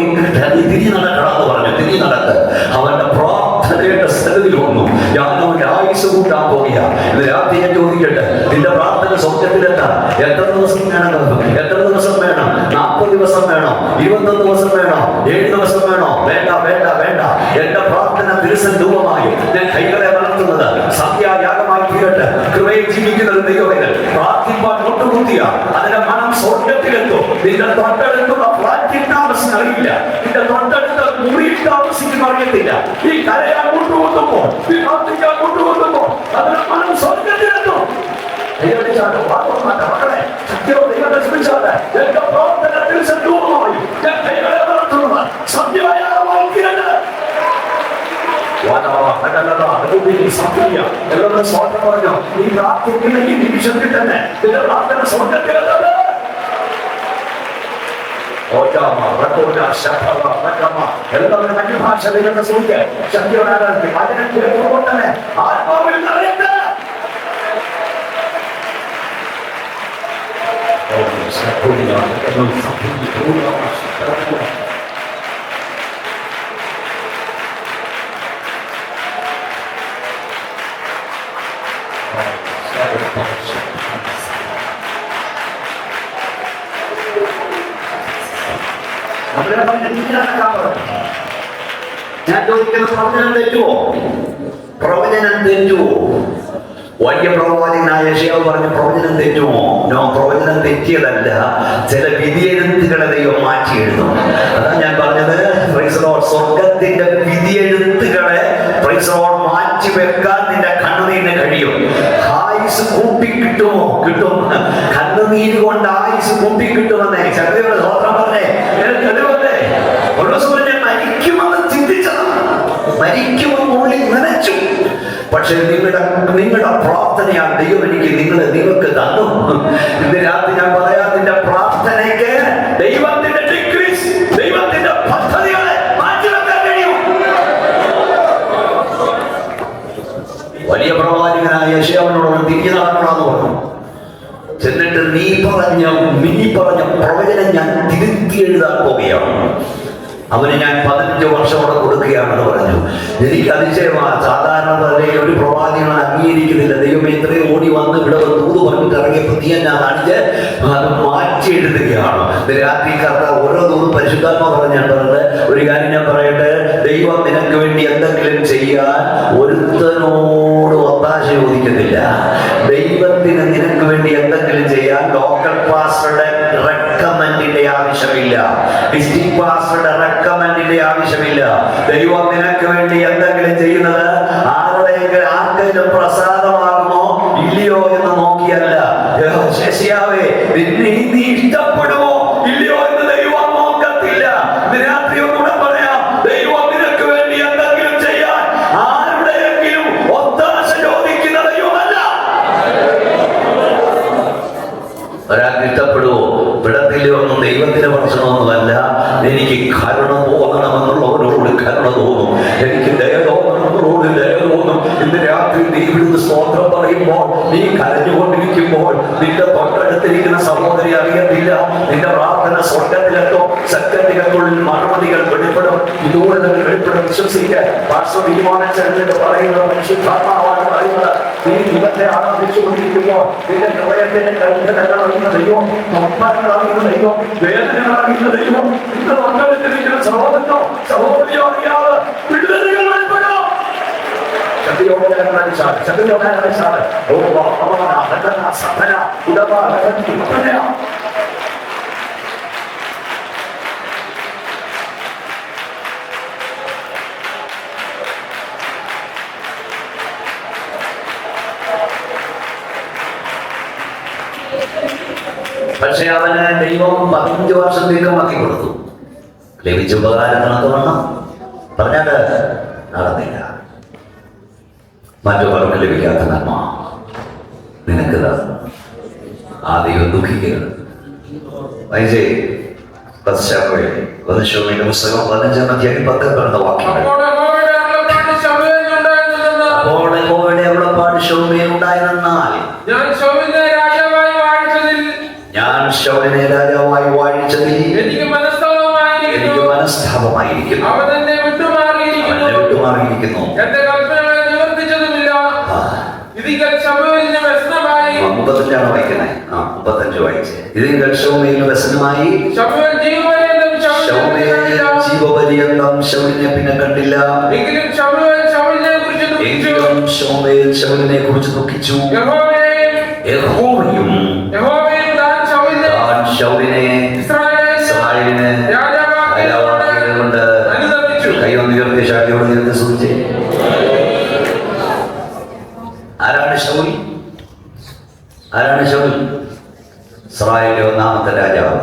Speaker 1: തിരിഞ്ഞു നടക്കണമെന്ന് പറഞ്ഞു. തിരിഞ്ഞു നടക്ക്. അവന്റെ പ്രാർത്ഥനയുടെ സ്ഥലത്തിൽ വന്നു. ഞാൻ അവന്റെ ആയുസ് കൂട്ടാൻ പോകുക. ഇത് രാത്രി ഞാൻ ചോദിക്കട്ടെ, നിന്റെ പ്രാർത്ഥന സ്വർഗത്തിലെത്താൻ എത്ര ദിവസം വേണം? എത്ര ദിവസം വേണം? 40 ദിവസം വേണോ? 21 ദിവസം വേണോ? 7 ദിവസം വേണോ? വേണ്ട വേണ്ട വേണ്ട. എന്റെ പ്രാർത്ഥന തിരുസൻ രൂപമായി ഞാൻ കൈകളെ വളർത്തുന്നത് സത്യായാഗമായി തീരട്ടെ. കൃപയിൽ ജീവിക്കുന്നത് ദൈവങ്ങൾ പ്രാർത്ഥിപ്പാൻ മുട്ടുകുത്തിയ അതിന്റെ മനം സ്വർഗത്തിലെത്തും. നിന്റെ തൊട്ടടുത്തുള്ള ഫ്ലാറ്റിൽ താമസിക്കാൻ അറിയില്ല. നിന്റെ തൊട്ടടുത്ത മുറിയിൽ താമസിക്കുന്ന അറിയത്തില്ല. ഈ കരയാൻ മുട്ടുകുത്തുമ്പോൾ, ഈ പ്രാർത്ഥിക്കാൻ മുട്ടുകുത്തുമ്പോൾ അതിന്റെ മനം സ്വർഗത്തിലെത്തും. മക്കളെ സത്യോ ദൈവത്തെ ശ്രമിച്ചാല് എന്റെ പ്രവർത്തന തിരുസൻ രൂപമായി ഞാൻ കൈകളെ വളർത്തുന്നത് സത്യായാഗമായി തീരട്ടെ. എല്ലാവരും സ്വാഗതം പറഞ്ഞു. നീ പ്രാർത്ഥിക്കുന്ന ഈ നിമിഷത്തിൽ തന്നെ നിന്റെ പ്രാർത്ഥന സ്വർഗത്തിലെത്തത്. എല്ലാവരും അന്യഭാഷ ദൈവത്തെ സൂക്ഷിക്കുക. ശക്തിയോടെ തന്നെ ആത്മാവിൽ നിറയട്ടെ. ഞാൻ ചോദിക്കുന്ന പ്രവചനം തെറ്റുവോ? പ്രവചനം തെറ്റുവോ? വലിയ പ്രവാചകനായ യെശയ്യാവ് പറഞ്ഞ പ്രവചനം തെറ്റുമോ? നോ, പ്രവചനം തെറ്റിയതല്ല. ചില വിധിയെഴുത്തുകളെ ദൈവം മാറ്റി എഴുതും. അതാണ് ഞാൻ പറഞ്ഞത്. സ്വർഗത്തിന്റെ വിധിയെഴുത്തുകളെ മാറ്റി വെക്കാൻ നിന്റെ കണ്ണുനീരിന് കഴിയും. ആയുസ് കൂട്ടി കിട്ടുമോ? കിട്ടും. കണ്ണുനീര് കൊണ്ട് ആയുസ് കൂട്ടി കിട്ടുമെന്നേ ശക്തിയുടെ സ്വത്രം പറഞ്ഞേ. ഞാൻ മരിക്കുമെന്ന് ചിന്തിച്ചതാണ്. മരിക്കുമെന്ന് ഉള്ളിൽ നനച്ചു. പക്ഷെ നിങ്ങളുടെ പ്രാർത്ഥനയാണ് ദൈവം എനിക്ക് നിങ്ങൾക്ക് തന്നു. ഇന്ന് രാത്രി ഞാൻ പറയാം, നിന്റെ പ്രാർത്ഥനയ്ക്ക് ദൈവത്തിന്റെ ഡിഗ്രീസ്, ദൈവത്തിന്റെ പദ്ധതികളെ മാറ്റിവെക്കാൻ കഴിയും. വലിയ പ്രവാചകനായ യെശയ്യാവിനോട് തിരിഞ്ഞു നടക്കണമെന്ന് പറഞ്ഞു. എന്നിട്ട് നീ പറഞ്ഞ പ്രവചനം ഞാൻ തിരുത്തി എഴുതാൻ പോകുകയാണ്. അവന് ഞാൻ 15 വർഷം കൂടെ കൊടുക്കുകയാണെന്ന് പറഞ്ഞു. എനിക്ക് അതിശയമാണ്. സാധാരണ ഒരു പ്രവാചകൻ അംഗീകരിക്കുന്നില്ല. ദൈവം ഇത്രയും ഓടി വന്ന് ഇവിടെ തൂത് പറഞ്ഞിട്ട് ഇറങ്ങിയപ്പോൾ നീ ഞാൻ കാണിച്ച് അത് മാറ്റി എഴുതുകയാണ്. രാത്രി കർത്താവ് ഓരോ ദൂരം പരിശുദ്ധാത്മ പറഞ്ഞ് ഞാൻ പറഞ്ഞത് ഒരു കാര്യം ഞാൻ പറയട്ടെ. ദൈവം നിനക്ക് വേണ്ടി എന്തെങ്കിലും ചെയ്യാൻ ഒരുത്തനോട് ഒത്താശ ചോദിക്കുന്നില്ല. ദൈവത്തിന് നിനക്ക് വേണ്ടി എന്തെങ്കിലും ചെയ്യാൻ ലോക്കൽ പാസ്റ്ററുടെ റെക്കമെൻഡിന്റെ ആവശ്യമില്ല. ഡിസ്ട്രിക്ട് പാസ്റ്ററുടെ റെക്കമെൻഡിന്റെ ആവശ്യമില്ല. ദൈവം നിനക്ക് വേണ്ടി എന്തെങ്കിലും ചെയ്യുന്നത് ആർക്കെങ്കിലും പ്രസാദമാകുമോ ഇല്ലയോ എന്ന് നോക്കിയല്ല. യെശയ്യാവേ, നീ ഇഷ്ടപ്പെടുമോ ഇല്ലയോ എന്ന് ദൈവം നോക്കത്തില്ല. രാത്രി ഒന്നുകൂടെ പറയാം, ദൈവം നിനക്ക് വേണ്ടി എന്തെങ്കിലും ചെയ്യാൻ ആരുടെയെങ്കിലും ഒത്താശ ചോദിക്കുന്ന ദൈവമല്ല. ഒരാൾക്ക് ഇഷ്ടപ്പെടുവോ വിടത്തില്ലോ ഒന്നും ദൈവത്തിന്റെ പ്രശ്നമൊന്നുമല്ല. എനിക്ക് കരുണ തോന്നണമെന്നുള്ളവരോട് കരുണ തോന്നും. എനിക്ക് ദയ തോന്നണമെന്നുള്ളവരോട് ദയ തോന്നും. ഇന്ന് രാത്രി നീ ഇവിടുന്ന് സ്തോത്രം പറയുമ്പോൾ, നീ കരഞ്ഞുകൊണ്ടിരിക്കുമ്പോൾ നിന്റെ തൊട്ടടുത്തിരിക്കുന്ന സഹോദരി അറിയത്തില്ല നിന്റെ പ്രാർത്ഥന സ്വർഗത്തിലെത്തും. സത്യത്തിനുള്ളിൽ മറുപടികൾ വെളിപ്പെടും. ഇതുപോലെ തന്നെ വെളിപ്പെടും. വിശ്വസിക്കുക. പറയുന്നത് മനുഷ്യത്മാവാണ് പറയുന്നത്. നീ ദൈവത്തെ ആരാധിച്ചുകൊണ്ടിരിക്കുമ്പോൾ നിന്റെ ഹൃദയത്തിന്റെ കരുതലറിയുന്ന ദൈവം, നൊമ്പരങ്ങളറിയുന്ന ദൈവം, വേദനകളറിയുന്ന ദൈവം, ഇന്ന് തൊട്ടടുത്തിരിക്കുന്ന സഹോദരനോ സഹോദരിയോ അറിയാതെ വിടുതലുകൾ വെളിപ്പെടും. പക്ഷെ അവന് ദൈവം 15 വർഷത്തേക്ക് മാറ്റി കൊടുത്തു. ലഭിച്ച ഉപകാരം നടത്തവണ്ണം പറഞ്ഞാല് നടന്നില്ല. മറ്റുള്ളവർക്ക് ലഭിക്കാത്ത നന്മ നിനക്ക് ആ ദൈവം ദുഃഖിക്കരുത്. വായിച്ചേ പുസ്തകം 15-ാം അധ്യായം 10 വാക്യങ്ങൾ. അപ്പോൾ യഹോവയുടെ അരുളപ്പാട് ശൗലിൽ ഉണ്ടായതെന്നാൽ ഞാൻ ശൗലിനെ രാജാവായി വാഴിച്ചതിൽ എനിക്ക് മനസ്താപമായിരിക്കുന്നു. അവൻ എന്നെ വിട്ടുമാറിയിരിക്കുന്നു. 35 വായിക്കുന്നത്. 35 വായിച്ചേ. ഇതിൽ ശൗലിന് വ്യസനമായി ജീവപര്യന്തം ശൗലിനെ പിന്നെ കണ്ടില്ല. എങ്കിലും ശൗലിനെ കുറിച്ച് ദുഃഖിച്ചു. യഹോവയും ശൗലിനെ ഇസ്രായേലിന് രാജാവാക്കിയതുകൊണ്ട് കൈയൊന്നുയർത്തി ശാഖയോട് നിന്ന് സൂചിച്ചേ. ആരാണ് ശൗൽ? ഇസ്രായേലിലെ 1-ാമത്തെ രാജാവ്.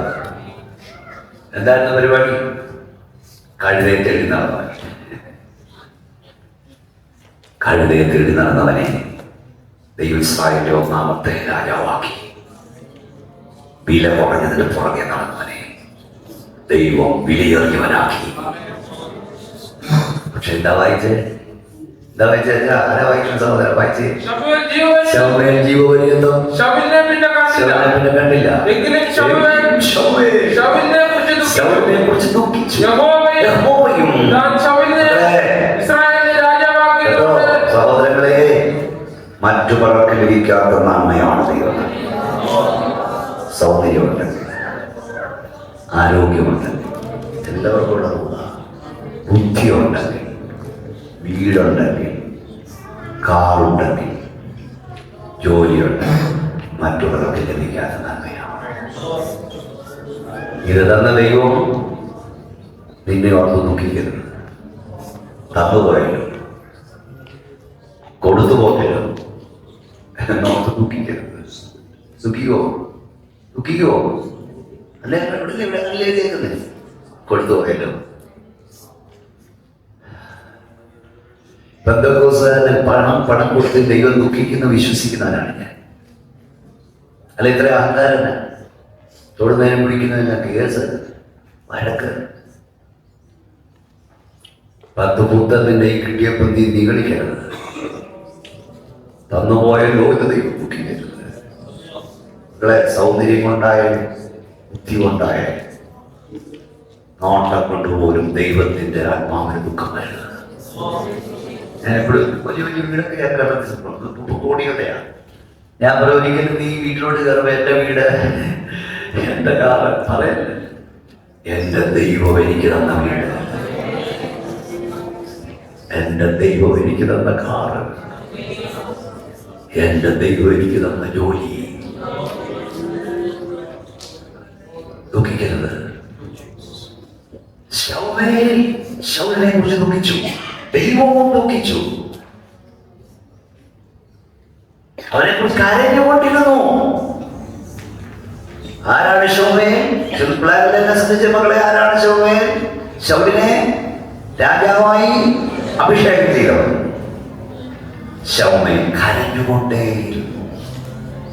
Speaker 1: എന്തായിരുന്നു പരിപാടി? കഴുതയെ തേടി നടന്നവനെ ദൈവം ഇസ്രായേലിലെ 1-ാമത്തെ രാജാവാക്കി. വില കുറഞ്ഞതിന് പുറകെ നടന്നവനെ ദൈവം വിലയേറിയവനാക്കി. പക്ഷെ എന്താ വായിച്ചേ? ആരാ വായിക്കുന്ന സഹോദരൻ? വായിച്ചേ. ജീവപര്യന്തം ശൗലിനെ പിന്നെ കണ്ടില്ല. ശൗലിനെ കുറിച്ച് ദുഃഖിച്ചു. സഹോദരങ്ങളെ, മറ്റു പലർക്ക് ലഭിക്കാത്ത നന്മയാണ് ദൈവം. സൗന്ദര്യമുണ്ടെങ്കിൽ, ആരോഗ്യമുണ്ടെങ്കിൽ, എല്ലാവർക്കും ഉള്ള ബുദ്ധിയുണ്ടെങ്കിൽ, വീടുണ്ടെങ്കിൽ, കാറുണ്ടെങ്കിൽ, ജോലിയുണ്ടെങ്കിൽ, മറ്റുള്ളവർക്ക് ലഭിക്കാത്ത നന്മയാണ്. ഇത് തന്ന ദൈവം നിന്നെ ഓർത്ത് ദുഃഖിക്കരുത്. തന്നുപോയല്ലോ, കൊടുത്തു പോകല്ലോ എന്നോർത്ത് ദുഃഖിക്കരുത്. ദുഃഖിക്കോ? അല്ലെ കൊടുത്തു പോയല്ലോ. പെന്തക്കോസ്തുകാരന് പണം കൊടുത്ത് ദൈവം ദുഃഖിക്കുന്ന വിശ്വസിക്കുന്നവനാണ് ഞാൻ. അല്ല, ഇത്ര അഹങ്കാരന് തൊടുന്നതിനും പിടിക്കുന്നതിന് കേസ്, വഴക്ക്. 10 പൂത്തതിൻ്റെ കിട്ടിയപ്പോൾ നീ നിഗളിക്കരുത്. തന്നുപോയല്ലോ എന്ന് ദൈവം ദുഃഖിക്കരുത്. നിങ്ങളെ സൗന്ദര്യം കൊണ്ടായാലും ബുദ്ധി കൊണ്ടായാലും നോട്ടം കൊണ്ടുപോലും ദൈവത്തിന്റെ ആത്മാവിന് ദുഃഖം വരുന്നത്. ഞാൻ എപ്പോഴും വലിയ വീടൊക്കെ കേൾക്കാറുണ്ട്, കോടികളുടെയാണ്. ഞാൻ ഒരിക്കലും നീ വീട്ടിലോട്ട് കയറുമ്പോൾ എൻ്റെ വീട്, എൻ്റെ കാറ് പറയല്ല. എൻ്റെ ദൈവം എനിക്ക് തന്ന വീട്, എൻ്റെ ദൈവം എനിക്ക് തന്ന കാറ്, എൻ്റെ ദൈവം എനിക്ക് തന്ന ജോലി. ദുഃഖിക്കരുത്. ശൗലിനെ കുറിച്ച് ദുഃഖിച്ചു, ദൈവവും ദുഃഖിച്ചു. അവനെ കുറിച്ച് കരഞ്ഞുകൊണ്ടിരുന്നു. ആരാണ് ശൗമേൻ? സംബന്ധിച്ച മകളെ, ആരാണ് ശൗമേൻ? ശൗലിനെ രാജാവായി അഭിഷേകം ചെയ്തവൻ. ശൗമേൻ കരഞ്ഞുകൊണ്ടേയിരുന്നു.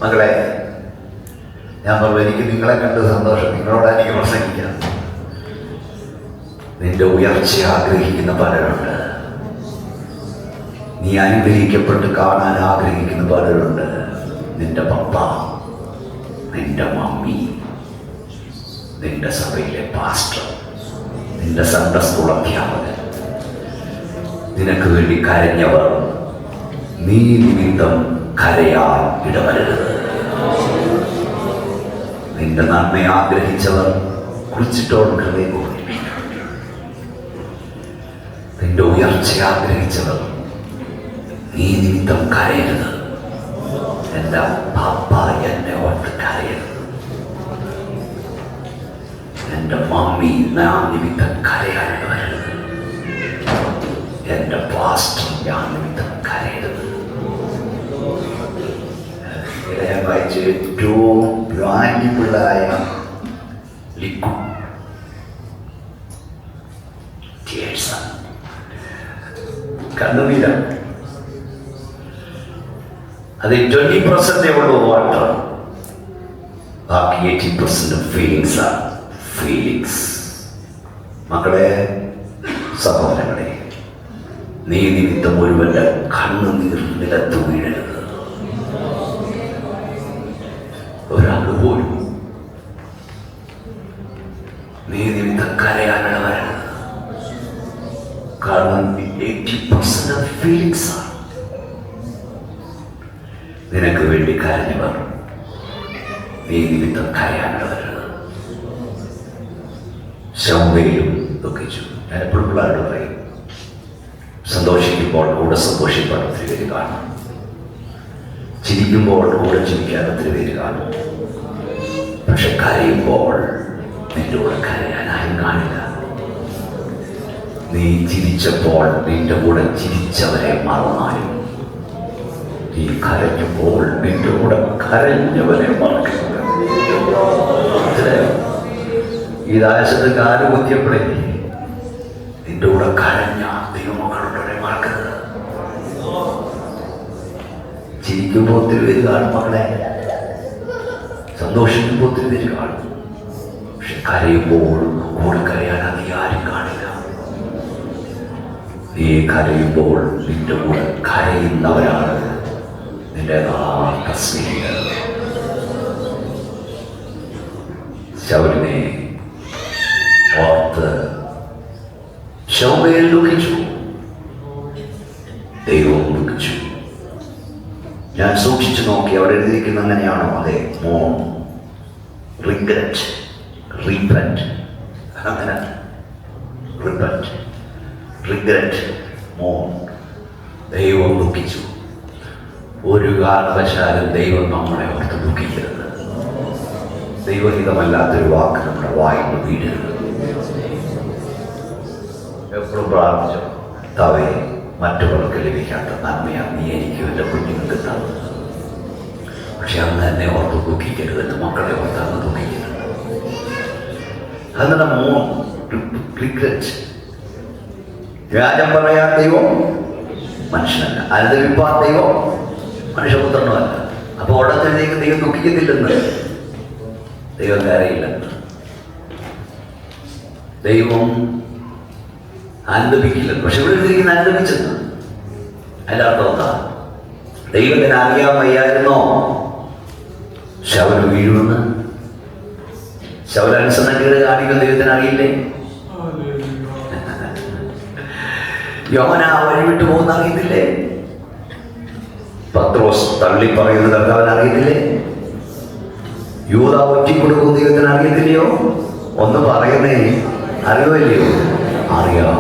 Speaker 1: മകളെ, ഞാൻ പറഞ്ഞു, എനിക്ക് നിങ്ങളെ കണ്ട് സന്തോഷം, നിങ്ങളോട് എനിക്ക് പ്രസംഗിക്കാം. നിന്റെ ഉയർച്ച ആഗ്രഹിക്കുന്ന പലരുണ്ട്. നീ അനുഗ്രഹിക്കപ്പെട്ട് കാണാൻ ആഗ്രഹിക്കുന്ന പലരുണ്ട്. നിന്റെ പപ്പ, നിന്റെ മമ്മി, നിന്റെ സഭയിലെ പാസ്റ്റർ, നിന്റെ സൺഡേ സ്കൂൾ അധ്യാപകൻ, നിനക്ക് വേണ്ടി കരഞ്ഞവർ. നീ നിമിത്തം കരയാൻ ഇടവരരുത്. നിന്റെ നന്മ ആഗ്രഹിച്ചവർ കുറിച്ചിട്ടോട് ഹൃദയം പൂർണ്ണിപ്പിക്കും. നിന്റെ ഉയർച്ച ആഗ്രഹിച്ചവർ നീ നിമിത്തം കരയരുത്. എൻ്റെ പപ്പ എന്നെ ഓർത്ത് കരയരുത്. എൻ്റെ മമ്മി ഞാൻ നിമിത്തം കരയാൻ വരരുത്. എൻ്റെ പാസ്റ്റർ ഞാൻ നിമിത്തം കരയരുത്. ഇത് ഞാൻ വായിച്ച ഏറ്റവും വാല്യുബിളായ ലിക്വിഡ് ടീയേഴ്സാണ്. കണ്ണുനീരാണ്. അത് 20% ഉള്ളൂ വാട്ടർ, ബാക്കി 80% ഫീലിങ്സ് ആണ്. ഫീലിങ്സ്. മക്കളെ, സഹോദരങ്ങളെ, നീ നിമിത്തം ഒരുവന്റെ കണ്ണുനീർ നിലത്ത് വീഴരുത്. ഒരാൾക്ക് പോലും നീ നിമിത്തം കരയാനുള്ള വരരുത്. കാരണം 80% ഫീലിങ്സ് ആണ്. നിനക്ക് വേണ്ടി കരഞ്ഞവർ നീ നിമിത്തം കരയാനുള്ള വരരുത്. ശൗമയിലും ദുഃഖിച്ചു. ഞാൻ എപ്പോഴും പിള്ളേരോട് പറയും, സന്തോഷിക്കുമ്പോൾ കൂടെ സന്തോഷിക്കാൻ ഒത്തിരി പേര് കാണും, ചിരിക്കുമ്പോൾ കൂടെ ചിരിക്കാൻ ഒത്തിരി പേര് കാണും. പക്ഷെ കരയുമ്പോൾ നിന്റെ കൂടെ കരയാൻ ആരും കാണില്ല. നീ ചിരിച്ചപ്പോൾ നിന്റെ കൂടെ ചിരിച്ചവരെ മറന്നാലും നീ കരഞ്ഞപ്പോൾ നിന്റെ കൂടെ കരഞ്ഞവരെ മറക്കില്ല. ഈ ദേശത്ത് കാലുകുത്തിയപ്പോഴേ നിന്റെ കൂടെ കരഞ്ഞ ദൈവമക്കളുടെ മറക്കരുത്. ചിരിക്കുമ്പോൾ ഒത്തിരി പേര് കാണും മക്കളെ, സന്തോഷിക്കുമ്പോൾ ഒത്തിരി പേര് കാണും. പക്ഷെ കരയുമ്പോൾ കൂടെ കരയാൻ നീ ആരും കാണില്ല. നീ കരയുമ്പോൾ നിന്റെ കൂടെ കരയുന്നവരാണ് നിന്റെ യഥാർത്ഥ സ്നേഹിതർ. ശൗലിനെ ഓർത്ത് ശൗമയിൽ ദുഃഖിച്ചു, ദൈവവും ദുഃഖിച്ചു. ഞാൻ സൂക്ഷിച്ചു നോക്കി, അവിടെ എഴുതിയിരിക്കുന്ന അങ്ങനെയാണോ? അതെ. മോൺ, റിഗ്രറ്റ്, റീപെന്റ്, അങ്ങനെ റിപ്പന്റ്, റിഗ്രറ്റ്, മോൺ. ദൈവം ദുഃഖിച്ചു. ഒരു കാരണവശാലും ദൈവം നമ്മളെ ഓർത്ത് ദുഃഖിക്കരുത്. ദൈവഹിതമല്ലാത്തൊരു വാക്ക് നമ്മുടെ വായിൽ വീഴരുത്. എപ്പോഴും പ്രാർത്ഥിച്ചു, കർത്താവേ, മറ്റുള്ളവർക്ക് ലഭിക്കാത്ത നന്മയാണ് നീ എനിക്കും എൻ്റെ കുഞ്ഞുങ്ങൾക്ക് തന്നത്. പക്ഷെ അന്ന് എന്നെ ഓർത്ത് ദുഃഖിക്കരുത്, എൻ്റെ മക്കളെ ഓർത്ത് അന്ന് ദുഃഖിക്കരുത്. അതിന് മോൺ, റിഗ്രറ്റ്. വ്യാജം പറയാൻ ദൈവം മനുഷ്യനല്ല, അനുദവിപ്പാൻ ദൈവം മനുഷ്യപുത്രനുമല്ല. അപ്പൊ ഉടനത്തേക്ക് ദൈവം ദുഃഖിക്കത്തില്ലെന്ന്, ദൈവം കരയില്ലെന്ന്, ദൈവം അനുദപിക്കില്ലെന്ന്. പക്ഷെ ഇവിടെ എഴുതിയിരിക്കുന്ന അനുദപിച്ചെന്ന്. അതിൻ്റെ അർത്ഥം എന്താ? ദൈവത്തിന് അറിയാൻ വയ്യായിരുന്നോ ശൗല് വീഴുമെന്ന്? ശൗലനുസരണക്കേട് കാണിക്കുന്ന ദൈവത്തിന് അറിയില്ലേ? യോന വഴി വിട്ടു പോകുന്ന അറിയത്തില്ലേ? പത്രോസ് തള്ളി പറയുന്നത് കർത്താവിന് അറിയത്തില്ലേ? യൂദ ഒറ്റിക്കൊടുക്കുന്ന ദൈവത്തിന് അറിയത്തില്ലയോ? ഒന്ന് പറയുന്നേ, അറിയുമല്ലയോ? അറിയാം.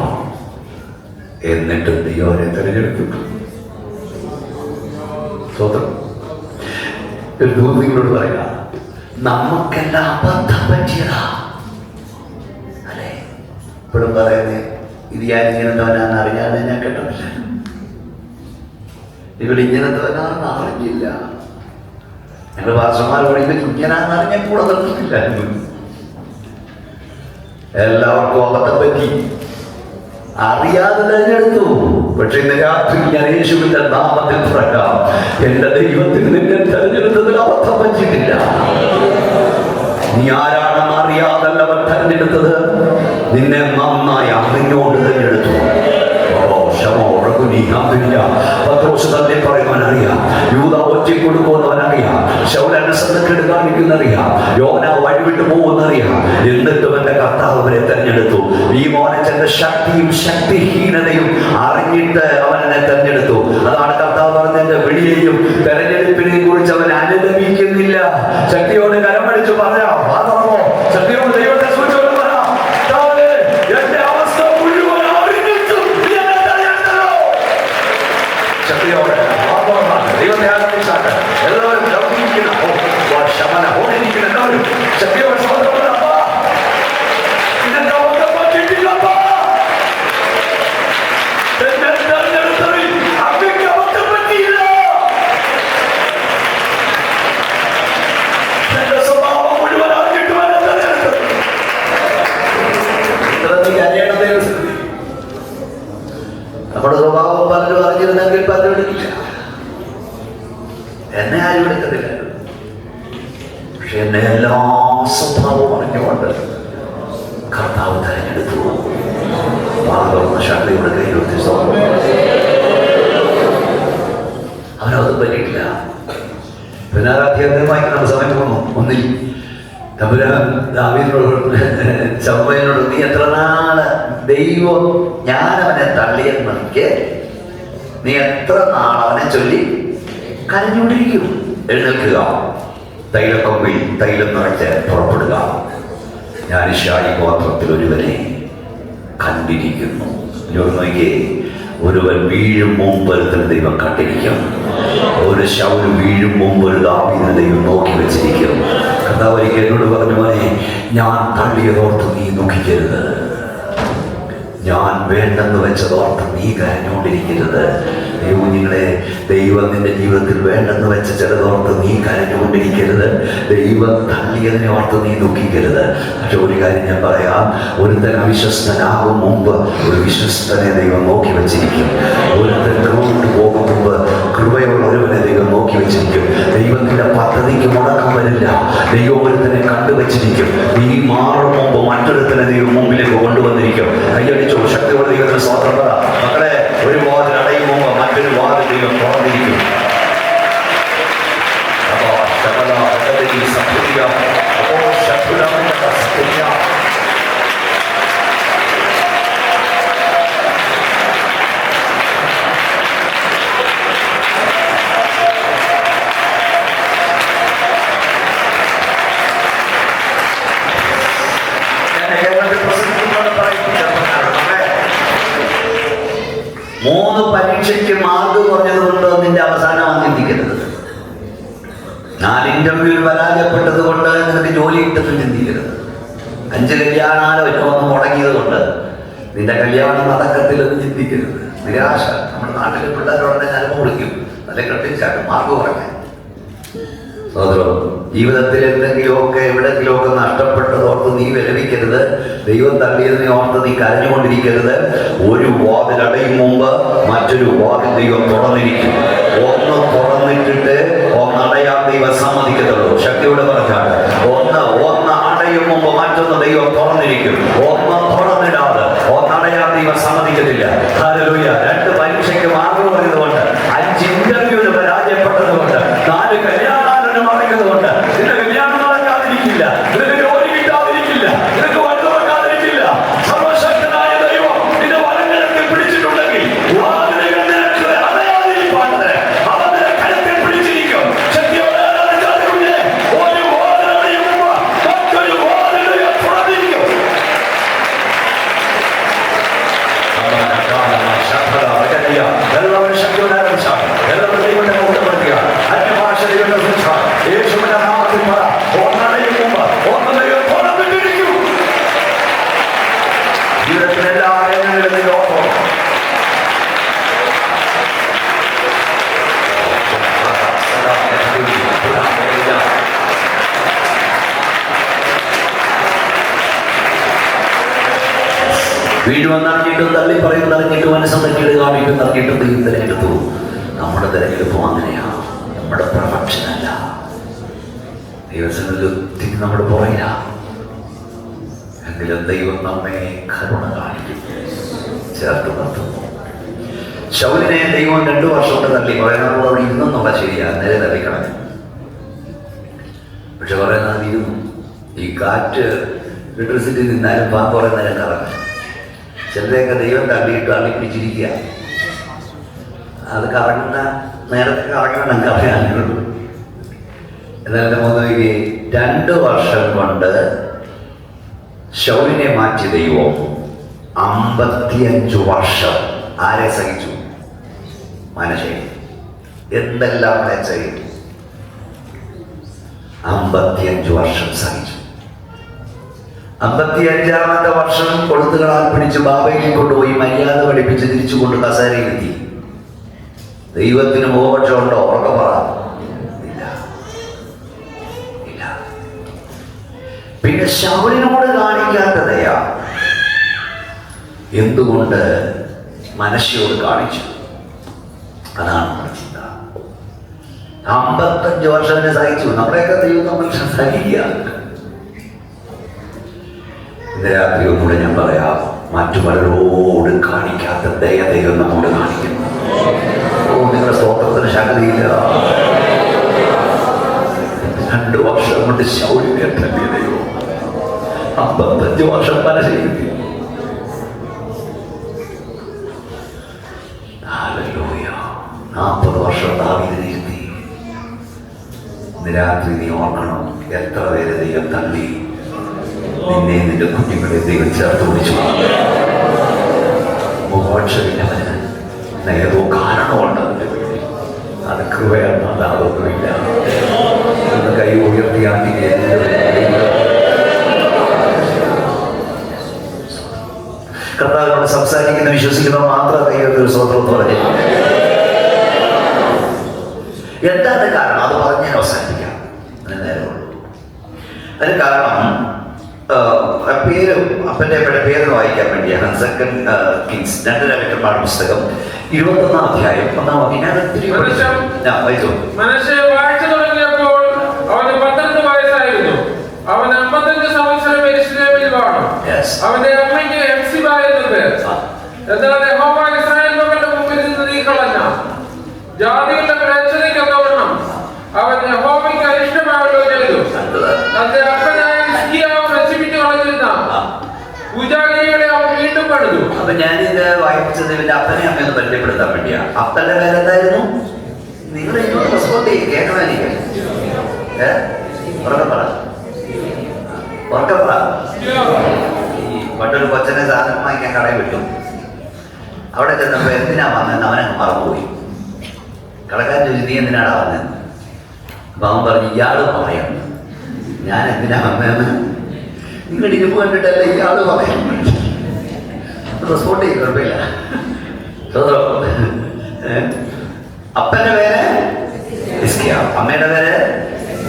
Speaker 1: എന്നിട്ട് ദൈവം അവരെ തിരഞ്ഞെടുത്തു. സ്വതന്ത്രം. നിങ്ങളോട് പറയാ, നമുക്കെല്ലാം അബദ്ധം പറ്റിയതാ അല്ലേ? ഇപ്പോഴും പറയുന്നേ, ഇത് ഞാൻ ഇങ്ങനത്തവനാന്ന് അറിയാതെ ഞാൻ കേട്ടില്ല. ഇവിടെ ഇങ്ങനത്തവനാന്ന് അറിഞ്ഞില്ല. ഞങ്ങൾ പാസ്റ്റർമാർ പഠിക്കുന്ന ഇങ്ങനാന്ന് അറിഞ്ഞാൽ കൂടെ നിർത്തില്ല. എല്ലാവർക്കും അബദ്ധം പറ്റി, അറിയാതെ തിരഞ്ഞെടുത്തു. പക്ഷെ ഇന്ന് രാത്രി ഞാൻ യേശുവിന്റെ നാമത്തിൽ പറയാം, എന്റെ ദൈവത്തിന് നിന്നെ തെരഞ്ഞെടുത്തതിൽ അബദ്ധം പറ്റിയിട്ടില്ല. നീ ആരാണെന്ന് അറിയാതല്ല അവൻ തെരഞ്ഞെടുത്തത്, നിന്നെ നന്നായി അറിഞ്ഞോണ്ട് തെരഞ്ഞെടുത്തു. പത്രോസ് തന്നെ പറയുവാനറിയാം, യൂദ ഒറ്റിക്കൊടുക്കുമെന്നവനറിയാം, ശൗല അനുസരണക്കേട് കാണിക്കുന്നറിയാം, യോന വഴിവിട്ടു പോകുന്നറിയാം. എന്നിട്ടും എന്റെ കർത്താവ് അവരെ തെരഞ്ഞെടുത്തു. ഈ മോനച്ചന്റെ ശക്തിയും ശക്തിഹീനതയും അറിഞ്ഞിട്ട് അവൻ എന്നെ തെരഞ്ഞെടുത്തു. അതാണ് കർത്താവ് പറഞ്ഞതിന്റെ വിളിയെയും തെരഞ്ഞെടുപ്പിനെയും കുറിച്ച് അവൻ അനുദപിക്കുന്നില്ല. ശക്തിയോട് കരമടിച്ചു പറയാം, ശക്തിയോട് ദൈവത്തെ സൂചിച്ചു പറയാം, എന്റെ അവസ്ഥ മുഴുവൻ അറിഞ്ഞിട്ടും ശക്തിയോടെ ദൈവത്തെ ആരാധിച്ചാട്ട് എല്ലാവരും ശമന ഓടിയിരിക്കുന്ന എല്ലാവരും ശക്തിയോടെ എന്നെ എല്ലാ സ്വഭാവവും അറിഞ്ഞുകൊണ്ട് കർത്താവ് തെരഞ്ഞെടുത്തു. തുറന്ന ശക്തിയുടെ കയ്യിലൊത്തി അവനത് പറ്റിയിട്ടില്ല. 16 അധ്യായമായി നമ്മുടെ സമയം പോകുന്നു. ഒന്നിൽ ശമൂവേലിനോട് നീ എത്ര നാള് ദൈവം ഞാനവനെ തള്ളിയെന്നൊക്കെ നീ എത്ര നാൾ അവനെ ചൊല്ലി കരഞ്ഞുകൊണ്ടിരിക്കും? എഴുന്നേൽക്കുക, തൈലക്കൊമ്പിൽ തൈലം നിറച്ച് പുറപ്പെടുക. ഞാൻ ഇശ്ശായി ഗോത്രത്തിൽ ഒരുവനെ കണ്ടിരിക്കുന്നു. നോക്കിയേ, ഒരുവൻ വീഴും മുമ്പ് ദൈവം കണ്ടിരിക്കും. ഒരു ശൗല് വീഴും മുമ്പ് ഒരു ദാവീദിനെ ദൈവം നോക്കി വെച്ചിരിക്കും. കർത്താവ് ഒരിക്കൽ എന്നോട് പറഞ്ഞു, മോനെ, ഞാൻ തള്ളിയതോർത്ത് നീ നോക്കിക്കരുത്, ഞാൻ വേണ്ടെന്ന് വെച്ചതോർത്ത് നീ കരഞ്ഞുകൊണ്ടിരിക്കരുത്. കുഞ്ഞുങ്ങളെ, ദൈവം നിന്റെ ജീവിതത്തിൽ വേണ്ടെന്ന് വെച്ച ചിലതോർത്ത് നീ കരഞ്ഞുകൊണ്ടിരിക്കരുത്. ദൈവം തള്ളിയതിനെ ഓർത്ത് നീ ദുഃഖിക്കരുത്. പക്ഷെ ഒരു കാര്യം ഞാൻ പറയാം, ഒരുത്തൻ അവിശ്വസ്തനാകും മുമ്പ് ഒരു വിശ്വസ്തനെ ദൈവം നോക്കി വെച്ചിരിക്കും. ഒരുത്തൻ കൃപ പോകും മുമ്പ് കൃപയുള്ള ഒരുവനെ ദൈവം നോക്കി വെച്ചിരിക്കും. ദൈവത്തിന്റെ പദ്ധതിക്ക് മുടക്കം വരില്ല. ദൈവം ഒരുത്തനെ കണ്ടുവച്ചിരിക്കും. നീ മാറും മുമ്പ് മറ്റൊരുത്തനെ ദൈവം മുമ്പിലേക്ക് കൊണ്ടുവന്നിരിക്കും. കയ്യടിച്ചു ശക്തിയോടെ ദൈവത്തിന് സ്വാതന്ത്ര്യം പറ. മക്കളെ, ഒരു വാതിൽ അടയും മുമ്പ് മറ്റൊരു വാതിൽ ദൈവം തുറന്നിരിക്കും. മൂന്ന് പരീക്ഷയ്ക്ക് മാർക്ക് കുറഞ്ഞതുകൊണ്ട് നിന്റെ അവസാനം ചിന്തിക്കരുത്. 4 ഇന്റർവ്യൂവിൽ പരാജയപ്പെട്ടത് കൊണ്ട് നിനക്ക് ജോലി കിട്ടുന്നു ചിന്തിക്കരുത്. 5 കല്യാണാലോചന വന്ന് മുടങ്ങിയത് കൊണ്ട് നിന്റെ കല്യാണം നടക്കത്തില്ലെന്ന് ചിന്തിക്കരുത്. നിരാശ. നമ്മുടെ നാട്ടിലെ പിള്ളേരോടെ ഞാൻ വിളിക്കും, നല്ല കെട്ടിച്ചാട്ട് മാർക്ക് കുറഞ്ഞ സഹോദരം. ജീവിതത്തിൽ എന്തെങ്കിലുമൊക്കെ എവിടെയെങ്കിലുമൊക്കെ നഷ്ടപ്പെട്ടതോർത്ത് നീ വിലപിക്കരുത്. ദൈവം തള്ളിയതിനെ ഓർത്ത് നീ കരഞ്ഞുകൊണ്ടിരിക്കരുത്. ഒരു വാതിൽ അടയും മുമ്പ് മറ്റൊരു വാതിൽ ദൈവം തുറന്നിരിക്കും. ഒന്ന് തുറന്നിട്ടിട്ട് ഒന്നടയാൻ ദൈവം സമ്മതിക്കത്തുള്ളൂ. ശക്തിയോട് പറഞ്ഞാണ്, ഒന്ന് അടയും മുമ്പ് മറ്റൊന്ന് ദൈവം തുറന്നിരിക്കും. ഒന്ന് തുറന്നിടാതെ ഒന്നടയാൻ ദൈവം സമ്മതിക്കത്തില്ല. ഹല്ലേലൂയ. 2 പരീക്ഷയ്ക്ക് മാർക്ക് പറഞ്ഞതുകൊണ്ട്, 5 ഇന്റർവ്യൂവിന് പരാജയപ്പെട്ടതുകൊണ്ട്, 4 കല്യാണം കൊണ്ട് നിന്റെ കല്യാണം നടക്കാതിരിക്കില്ല, നിനക്ക് ജോലി കിട്ടാതിരിക്കില്ല, നിനക്ക് വഴി തുറക്കാതിരിക്കില്ല. സർവശക്തനായ ദൈവം നിന്റെ വലങ്കരത്തിൽ പിടിച്ചിട്ടുണ്ടെങ്കിൽ വാതിലുകൾ നിനക്ക് അടയാതിരിപ്പാണ്. അവൻ നിന്റെ കരത്തിൽ പിടിച്ചിരിക്കും. ശക്തിയോടെ ആരാധിക്കാതെ ഒരു വാതിൽ അടയുമ്പോൾ മറ്റൊരു വാതിൽ തുറന്നിരിക്കും. എല്ലാവരും ശക്തിയോടെ ആരംഭിച്ചാൽ എല്ലാവരും ദൈവത്തെ മുഖപ്പെടുത്തുക. അന്യഭാഷ ദൈവത്തെ കുറിച്ചാൽ യേശുവിന്റെ നാമത്തിൽ പറ, ഒന്നടയും മുമ്പ് ഒന്ന് ദൈവം തുറന്നിട്ടിരിക്കും. ജീവിതത്തിലെ എല്ലാ രംഗങ്ങളിലും ദൈവം വീഴുവെന്നറിഞ്ഞിട്ടും തള്ളി പറയുന്നത് അറിഞ്ഞിട്ടും മനസ്സറിഞ്ഞിട്ട് കാണിക്കും അറിഞ്ഞിട്ടും ദൈവം തിരഞ്ഞെടുത്തു. നമ്മുടെ തിരഞ്ഞെടുപ്പും അങ്ങനെയാണ്. നമ്മുടെ പ്രൊഫക്ഷനല്ല. ദൈവത്തിൽ ഒത്തിരി നമ്മുടെ പുറകില. എങ്കിലും ദൈവം നമ്മെ കരുണ കാണിക്കും, ചേർത്ത് നിർത്തുന്നു. ശൗലിനെ ദൈവം 2 വർഷം കൊണ്ട് തള്ളി. പറയുന്നത് അവിടെ ഇരുന്നുള്ള ശരിയാ, നേരെ തള്ളിക്കളഞ്ഞു. പക്ഷെ പറയുന്നത് ഇരുന്നു. ഈ കാറ്റ് ഇലക്ട്രിസിറ്റി നിന്നാലും പാൻ കുറേ നേരം കറങ്ങും. ചിലരെയൊക്കെ ദൈവം തള്ളിയിട്ട് അള്ളിപ്പിടിച്ചിരിക്കുക. അത് കറങ്ങുന്ന നേരത്തെ കറങ്ങണം കറങ്ങാനുള്ളൂ. എന്നാലും 2 വർഷം കൊണ്ട് ശൗലിനെ മാറ്റി ദൈവം 55 വർഷം ആരെ സഹിച്ചു? മനുഷ്യൻ. എന്തെല്ലാം ചെയ്തു? 55 വർഷം സഹിച്ചു. 55ാമത്തെ വർഷം കൊളുത്തുകളാൽ പിടിച്ച് ബാബയിൽ കൊണ്ടുപോയി മര്യാദ പഠിപ്പിച്ച് തിരിച്ചുകൊണ്ട് കസേരയിലെത്തി. ദൈവത്തിന് മോഹപക്ഷമുണ്ടോ? ഉറക്കെ പറ. ഇല്ല. പിന്നെ ശൗലിനോട് കാണിക്കാത്തതയാ എന്തുകൊണ്ട് മനശ്ശയോട് കാണിച്ചു? അതാണ് നമ്മുടെ ചിന്ത. 55 വർഷം എന്നെ സഹിച്ചു. നമ്മുടെയൊക്കെ ദൈവം നമ്മൾ സഹിക്കുക. ഇന്ന് രാത്രി ഒന്നുകൂടെ ഞാൻ പറയാം, മറ്റു പലരോട് കാണിക്കാത്ത ദയ ദൈവം നമ്മോട് കാണിക്കുന്നു. നിങ്ങളുടെ സ്തോത്രത്തിന് ശക്തിയില്ല. 2 വർഷം കൊണ്ട് ശൗര്യ ദൈവം 55 വർഷം മനസ്സിലെത്തി. 40 വർഷം ദാവീദിനെത്തി. ഇന്ന് രാത്രി നീ ഓർക്കണം, എത്ര പേര് ദൈവം തള്ളി, നിന്നെ നിന്റെ കുഞ്ഞുങ്ങളെ ദൈവം ചേർത്ത് പിടിച്ചു. മോക്ഷമില്ലവന് ഏതോ കാരണമുണ്ട്. അത് കൃപയാണ്, അതൊന്നുമില്ല. ഒന്ന് കൈ ഉയർത്തിയാക്കി കർത്താവിനോട് സംസാരിക്കുന്ന വിശ്വസിക്കുന്ന മാത്രം ദൈവത്തിൽ സ്വന്തം പറഞ്ഞു. എന്താണ് കാരണം? അത് പറഞ്ഞ് അവസാനിപ്പിക്കാം. അതിന് നേരമുള്ളൂ. അതിന് കാരണം പേര് അപ്പൻ്റെ പേര് വായിക്കാൻ വേണ്ടിയാണ്. 2 കിങ്സ് 2 രാജാക്കന്മാരുടെ പുസ്തകം 21 അധ്യായം 1 വാക്യം. ഞാൻ ഒത്തിരി വായിച്ചു.
Speaker 2: മനശ്ശെ വാഴ്ച തുടങ്ങിയപ്പോൾ അവന് 12 വയസ്സായിരുന്നു. അവൻ 55 സംവത്സരം യെരൂശലേമിൽ വാണു. അവന്റെ അമ്മയ്ക്ക് ഹെപ്സിബ എന്ന് പേർ. എന്നാൽ യഹോവ ഇസ്രായേൽ മക്കളുടെ മുമ്പിൽ നിന്ന് നീക്കളഞ്ഞ ജാതികളുടെ മ്ലേച്ഛതയ്ക്ക് ഒത്തവണ്ണം അവൻ യഹോവയ്ക്ക് അനിഷ്ടമാവുകയോ ചെയ്തു. തന്റെ അപ്പനായ ഹിസ്കിയാവ് നശിപ്പിച്ചു കളഞ്ഞിരുന്ന പൂജാഗിരികളെ അവൻ വീണ്ടും പണിതു.
Speaker 1: അപ്പൊ ഞാനിത് വായിച്ചത് ഇവന്റെ അപ്പനെ അമ്മയൊന്ന് പരിചയപ്പെടുത്താൻ വേണ്ടിയാ. അപ്പന്റെ പേരെന്തായിരുന്നു? നിങ്ങൾ എന്നോട് റെസ്പോണ്ട് ചെയ്യും, കേൾക്കണമെനിക്ക്. ഉറക്കപ്പറ. ഈ പണ്ടൊരു കൊച്ചനെ സാധനം വാങ്ങിക്കാൻ കടയിൽ വിട്ടു. അവിടെ ചെന്നപ്പോ എന്തിനാ വന്നതെന്ന് അവനങ്ങ് മറന്നുപോയി. കടക്കാരൻ ചോദിച്ചു, നീ എന്തിനാടാ വന്നതെന്ന്. അപ്പൊ അവൻ പറഞ്ഞു, ഇയാള് പറയാം. ഞാൻ എന്തിനാ വന്നതെന്ന് നിങ്ങളുടെ ഇരിപ്പ് കണ്ടിട്ടല്ല ഇയാള് പറയാൻ. റെസ്പോണ്ട് ചെയ്യും, കുഴപ്പമില്ല. അപ്പന്റെ പേര് ഹിസ്കിയാവ്, അമ്മയുടെ പേര്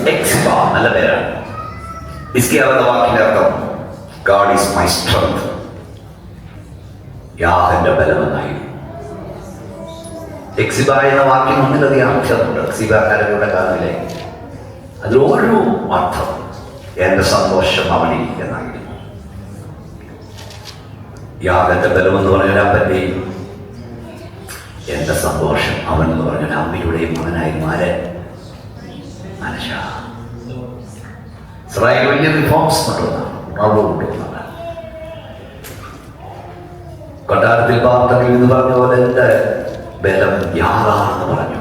Speaker 1: ഹെപ്സിബ. നല്ല പേരാണ്. ഹിസ്കിയാവ് എന്ന വാക്കിന്റെ അർത്ഥം ഗാഡ് ഈസ് മൈ സ്ട്രെങ്ത്, യാഹന്റെ ബലമെന്നായി. ഹെപ്സിബ എന്ന വാക്കിന് ഒന്നിലധികം അർത്ഥമുണ്ട്. ഹെപ്സിബക്കാരുടെ കാലത്തിലെ അതിലോരോ അർത്ഥം എന്റെ സന്തോഷം അവനിൽ എന്നായിരുന്നു. യാഗന്റെ ബലമെന്ന് പറഞ്ഞാൽ അപ്പന്റെയും, എന്റെ സന്തോഷം അവൻ എന്ന് പറഞ്ഞാൽ അമ്മയുടെയും മകനായി മാരെ മനുഷ്യ. ഇസ്രായേൽ വലിയ റിഫോംസ് കൊണ്ടുവന്നതാണ്. കൊട്ടാരത്തിൽ പാർത്തകിൽ എന്ന് പറഞ്ഞ പോലെ എന്റെ ബലം യാഗാണെന്ന് പറഞ്ഞു.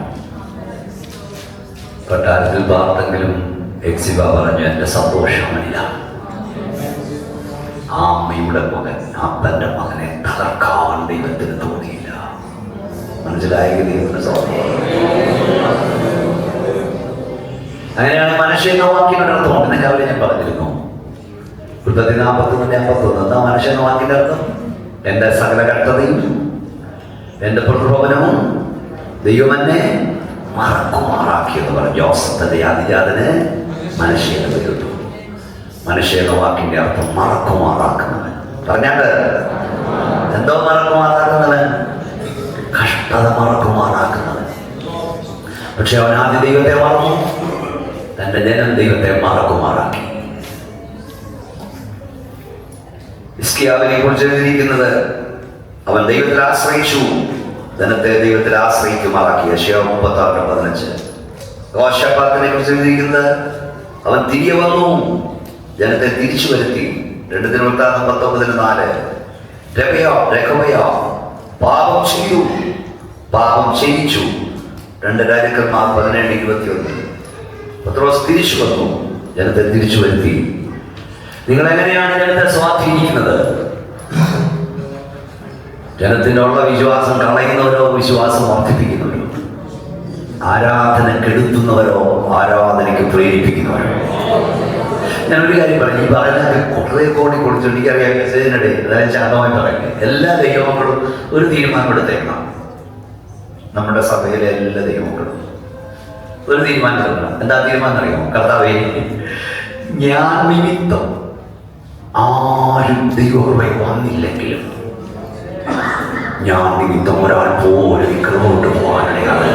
Speaker 1: കൊട്ടാരത്തിൽ പാർത്തെങ്കിലും ഹെപ്സിബ പറഞ്ഞു, എന്റെ സന്തോഷം അവനില്ല. ആ അമ്മയുടെ മകൻ അപ്പന്റെ മകനെ തകർക്കാൻ ദൈവത്തിന് തോന്നിയില്ല. മനസ്സിലായ ദൈവത്തിന് സന്തോഷം. അങ്ങനെയാണ് മനുഷ്യ എന്ന വാക്കിന്റെ അർത്ഥം. ഇന്ന് രാവിലെ ഞാൻ പറഞ്ഞിരുന്നു, 41 എന്താ മനുഷ്യ എന്ന വാക്കിന്റെ അർത്ഥം? എന്റെ സകല കഷ്ടതയും എന്റെ പ്രലോഭനവും ദൈവം എന്നെ മറക്കുമാറാക്കി എന്ന് പറഞ്ഞു. ജോസഫ് തന്റെ അതിജാതന് മനുഷ്യ എന്ന് പേരിട്ടു. മനുഷ്യ എന്ന വാക്കിന്റെ അർത്ഥം മറക്കുമാറാക്കുന്നവൻ. പറഞ്ഞാണ്ട് എന്തോ മറക്കുമാറാക്കുന്നവൻ? കഷ്ടത മറക്കുമാറാക്കുന്നവൻ. പക്ഷെ അവൻ ആദ്യ ദൈവത്തെ മറന്നു, തന്റെ ജനം ദൈവത്തെ മറക്കുമാറാക്കി. ഹിസ്കിയാവിനെ കുറിച്ച് എഴുതിയിരിക്കുന്നത്, അവൻ ദൈവത്തിൽ ആശ്രയിച്ചു, ധനത്തെ ദൈവത്തിൽ ആശ്രയിക്കുമാറാക്കി. യെശയ്യാവ് 36:15. യോശാഫാത്തിനെ കുറിച്ച് എഴുതിയിരിക്കുന്നത്, അവൻ തിരികെ വന്നു, ജനത്തെ തിരിച്ചു വരുത്തി. 2 ദിനവൃത്താന്തം 19:4. രഹബയാം പാപം ചെയ്തു, പാപം ചെയ്യിച്ചു. 2 രാജാക്കന്മാർ 17:21. പത്രോസ് തിരിച്ചു വന്നു, ജനത്തെ തിരിച്ചു വരുത്തി. നിങ്ങൾ എങ്ങനെയാണ് ജനത്തെ സ്വാധീനിക്കുന്നത്? ജനത്തിൻ്റെ ഉള്ള വിശ്വാസം കളയുന്നവരോ വിശ്വാസം വർദ്ധിപ്പിക്കുന്നവരോ? ആരാധന കെടുത്തുന്നവരോ ആരാധനയ്ക്ക് പ്രേരിപ്പിക്കുന്നവരോ? ഞാനൊരു കാര്യം പറഞ്ഞു, ഈ പറയുന്നത് കുറേ കോടി കൊടുത്തു. എനിക്കറിയാം മെസ്സേജിനിടെ, അതായത് ശാന്തമായി പറയുന്നത്, എല്ലാ ദൈവങ്ങളും ഒരു തീരുമാനം എടുത്തേക്കണം. നമ്മുടെ സഭയിലെ എല്ലാ ദൈവങ്ങളും ഒരു തീരുമാനം എടുക്കണം. എന്താ തീരുമാനം അറിയാമോ? കർത്താവേ, ഞാൻ നിമിത്തം ആരും ദൈവമായി വന്നില്ലെങ്കിലും ഞാൻ നിമിത്തം ഒരാൾ പോലും കൃപ കൊണ്ട് പോകാനിടയാണ്.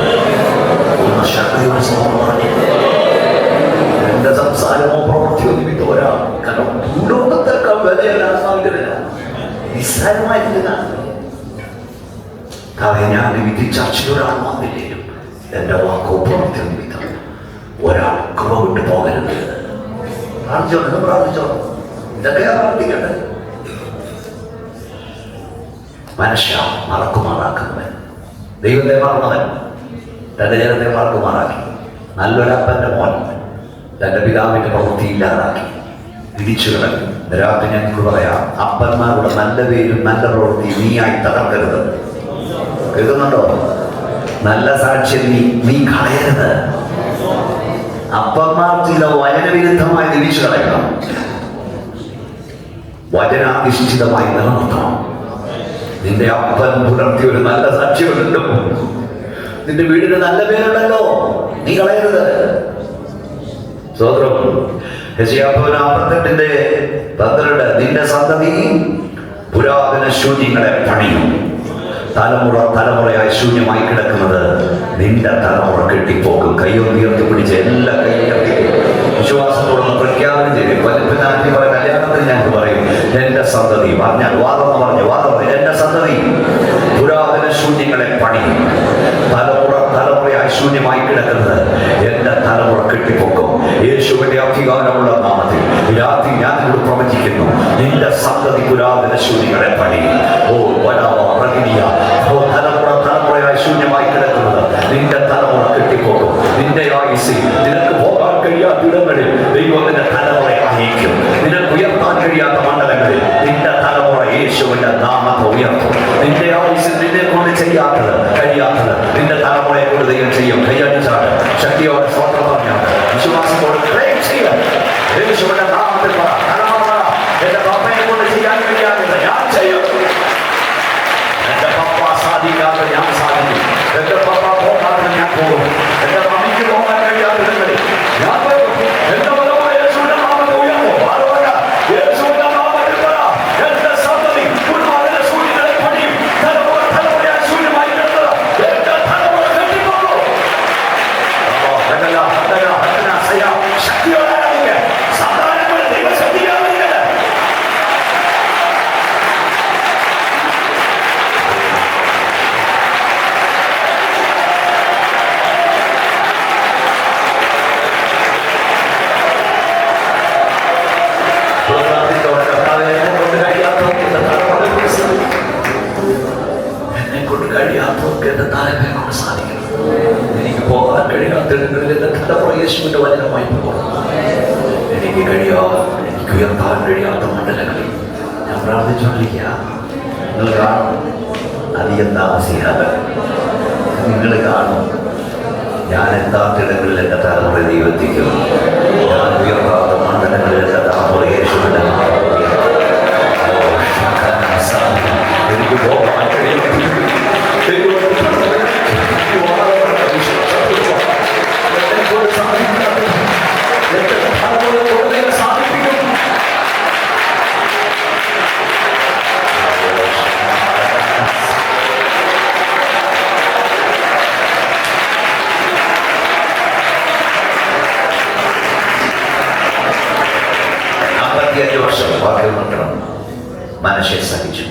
Speaker 1: എന്റെ സംസാരമോ പ്രവൃത്തിയോ നിമിത്തം ഒരാൾ കാരണം ഭൂലോകത്തേക്കാൾ വിലയല്ല നിസ്സാരമായിരുന്നതാണ്. ഞാൻ വിധി ചർച്ചയൊരാൾ വന്നില്ലേലും എന്റെ വാക്കോ പ്രവൃത്തിയോ നിമിത്തം ഒരാൾ കൃപ വിട്ടു പോകരുത്. പ്രാർത്ഥിച്ചോ ഇതൊക്കെയാ പ്രാർത്ഥിക്കേണ്ടത്. മനുഷ്യ മറക്കുമാറാക്കുന്നവൻ ദൈവത്തെ മറന്നവൻ തന്റെ ജനത്തെ മറക്കുമാറാക്കി. നല്ലൊരപ്പന്റെ മോൻ തന്റെ പിതാവിന്റെ പ്രവൃത്തി ഇല്ലാതാക്കി ഇടിച്ചു കളഞ്ഞു. രാത്രി ഞങ്ങൾക്ക് പറയാം, അപ്പന്മാരുടെ നല്ല പേരും നല്ല പ്രവൃത്തി നീയായി തകർക്കരുത്. കേൾക്കുന്നുണ്ടോ? നല്ല സാക്ഷ്യം നീ കളയരുത്. അപ്പന്മാർ ചില വചനവിരുദ്ധമായി തിരിച്ചു കളയണം. വചനാധിഷ്ഠിതമായി നിലനിർത്തണം. നിന്റെ അപ്പൻ പുലർത്തിയ ഒരു നല്ല സാക്ഷ്യമുണ്ടല്ലോ, നിന്റെ വീടിന് നല്ല പേരുണ്ടല്ലോ, നീ കളയരുത്. സ്വതന്ത്രം 48:12 നിന്റെ സന്തതി പുരാതന ശൂന്യങ്ങളെ പണിയും. തലമുറ തലമുറയായി ശൂന്യമായി കിടക്കുന്നത് നിന്റെ തലമുറ കെട്ടിപ്പോക്കും. കയ്യൊന്നുയർത്തി പിടിച്ച് എല്ലാ കൈയ്യർത്തി വിശ്വാസത്തോടൊന്ന് പ്രഖ്യാപനം ചെയ്ത് പലപ്പിനാറ്റി പറ കല്യാണത്തിന് ഞങ്ങൾക്ക് പറയും, എന്റെ സന്തതി പറഞ്ഞാൽ വാദം എന്റെ സന്തതി പുരാതന ശൂന്യങ്ങളെ പണിയും. തലമുറ തലമുറയായി ശൂന്യമായി കിടക്കുന്നത് എന്റെ തലമുറ കെട്ടിപ്പൊക്കും. യേശുവിന്റെ അധികാരമുള്ള നാമത്തിൽ രാത്രി ഞാൻ ഇവിടെ പ്രവചിക്കുന്നു, നിന്റെ സന്തതി പുരാതന ശൂന്യങ്ങളെ പണിയും. തലമുറ തലമുറയായി ശൂന്യമായി കിടക്കുന്നത് നിന്റെ തലമുറ കെട്ടിപ്പോക്കും. നിന്റെ ആയുസ്സിൽ നിനക്ക് പോകാൻ കഴിയാത്ത ഇടങ്ങളിൽ ദൈവത്തിന്റെ തലമുറയെ അയക്കും. നിനക്ക് ഉയർത്താൻ കഴിയാത്ത മണ്ഡലങ്ങളിൽ നിന്റെ തലമുറ യേശുവിന്റെ നാമത്തെ ഉയർത്തും. നിന്റെ ആയുസ്സിൽ നിന്നെ കൊണ്ട് കഴിയാത്തത് നിന്റെ തലമുറയെ കൊണ്ട് ദൈവം ചെയ്യും. കൈയടിച്ചാണ് ശക്തിയോടെ സ്വന്തം പറഞ്ഞാൽ വിശ്വാസത്തോട് യേശുവിന്റെ നാമത്തിൽ തലമുറ എന്റെ പപ്പയെ കൊണ്ട് ചെയ്യാൻ കഴിയാത്തത് ഞാൻ ചെയ്യും. എന്റെ പപ്പ സാധിക്കാതെ ഞാൻ സാധിക്കും. എന്റെ പപ്പ പോകാതെ ഞാൻ പോകും. എന്റെ മമ്മിക്ക് പോകാൻ കഴിയാത്തതിൽ ഞാൻ പോകും. എന്റെ ബലമായ യേശുവിന്റെ നാമത്തെ ഉയർത്തും. യേശുവിന്റെ നാമത്തിൽ എന്റെ സന്തതി പുരാതന ശൂന്യങ്ങളെ പണിയും. തലമുറ തലമുറയായി ശൂന്യമായി കിടന്നത് എന്റെ തലമുറ കെട്ടിപ്പോകും. ശക്തിയോടെ സാധാരണ ദൈവശക്തിയാണ്. എനിക്ക് പോകാൻ കഴിയാത്തിടങ്ങളിൽ എന്റെ തലമുറ യേശുവിന്റെ വചനമായി പോകും. എനിക്ക് ഉയർത്താൻ കഴിയാത്ത മണ്ഡലങ്ങളിൽ ഞാൻ പ്രാർത്ഥിച്ചുകൊണ്ടിരിക്കുക. നിങ്ങൾ കാണും, അധികം താമസിക്കാതെ നിങ്ങൾ കാണും, ഞാൻ എത്താത്തിടങ്ങളിൽ എന്റെ തലമുറ ദൈവത്തിക്കും. ഞാൻ ഉയർത്താത്ത മണ്ഡലങ്ങളിൽ എന്റെ തലമുറ യേശുവിന്റെ എനിക്ക് പോകാൻ കഴിയാത്ത മനുഷ്യ സഹിച്ചു.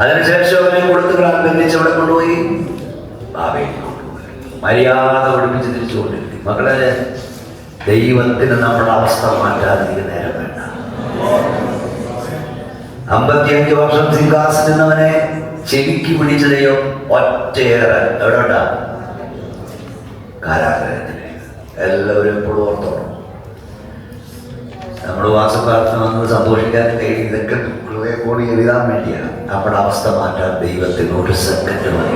Speaker 1: അതിനുശേഷം അവനെ കൊടുത്തുകളാൽ ബന്ധിച്ചവിടെ കൊണ്ടുപോയി ബാബയിൽ കൊണ്ടുപോയി മര്യാദ പഠിപ്പിച്ച് തിരിച്ചുകൊണ്ടിരുത്തി. മക്കളെ, ദൈവത്തിന് നമ്മുടെ അവസ്ഥ മാറ്റാതിരിക്കുന്ന നേരം വേണ്ട. 55 വർഷം സിംഹാസനവനെ ചെവിക്ക് പിടിച്ച ദൈവം ഒറ്റയേറെ എവിടെ കാരാഗ്രഹത്തിലേക്ക്. എല്ലാവരും എപ്പോഴും ഓർത്തോണം, നമ്മുടെ വാസപ്രാർത്ഥന വന്ന് സന്തോഷിക്കാൻ കഴിയും. ഇതൊക്കെ കൂടി എഴുതാൻ വേണ്ടിയാണ്. നമ്മുടെ അവസ്ഥ മാറ്റാൻ ദൈവത്തിന് ഒരു സെക്കൻഡ് മതി.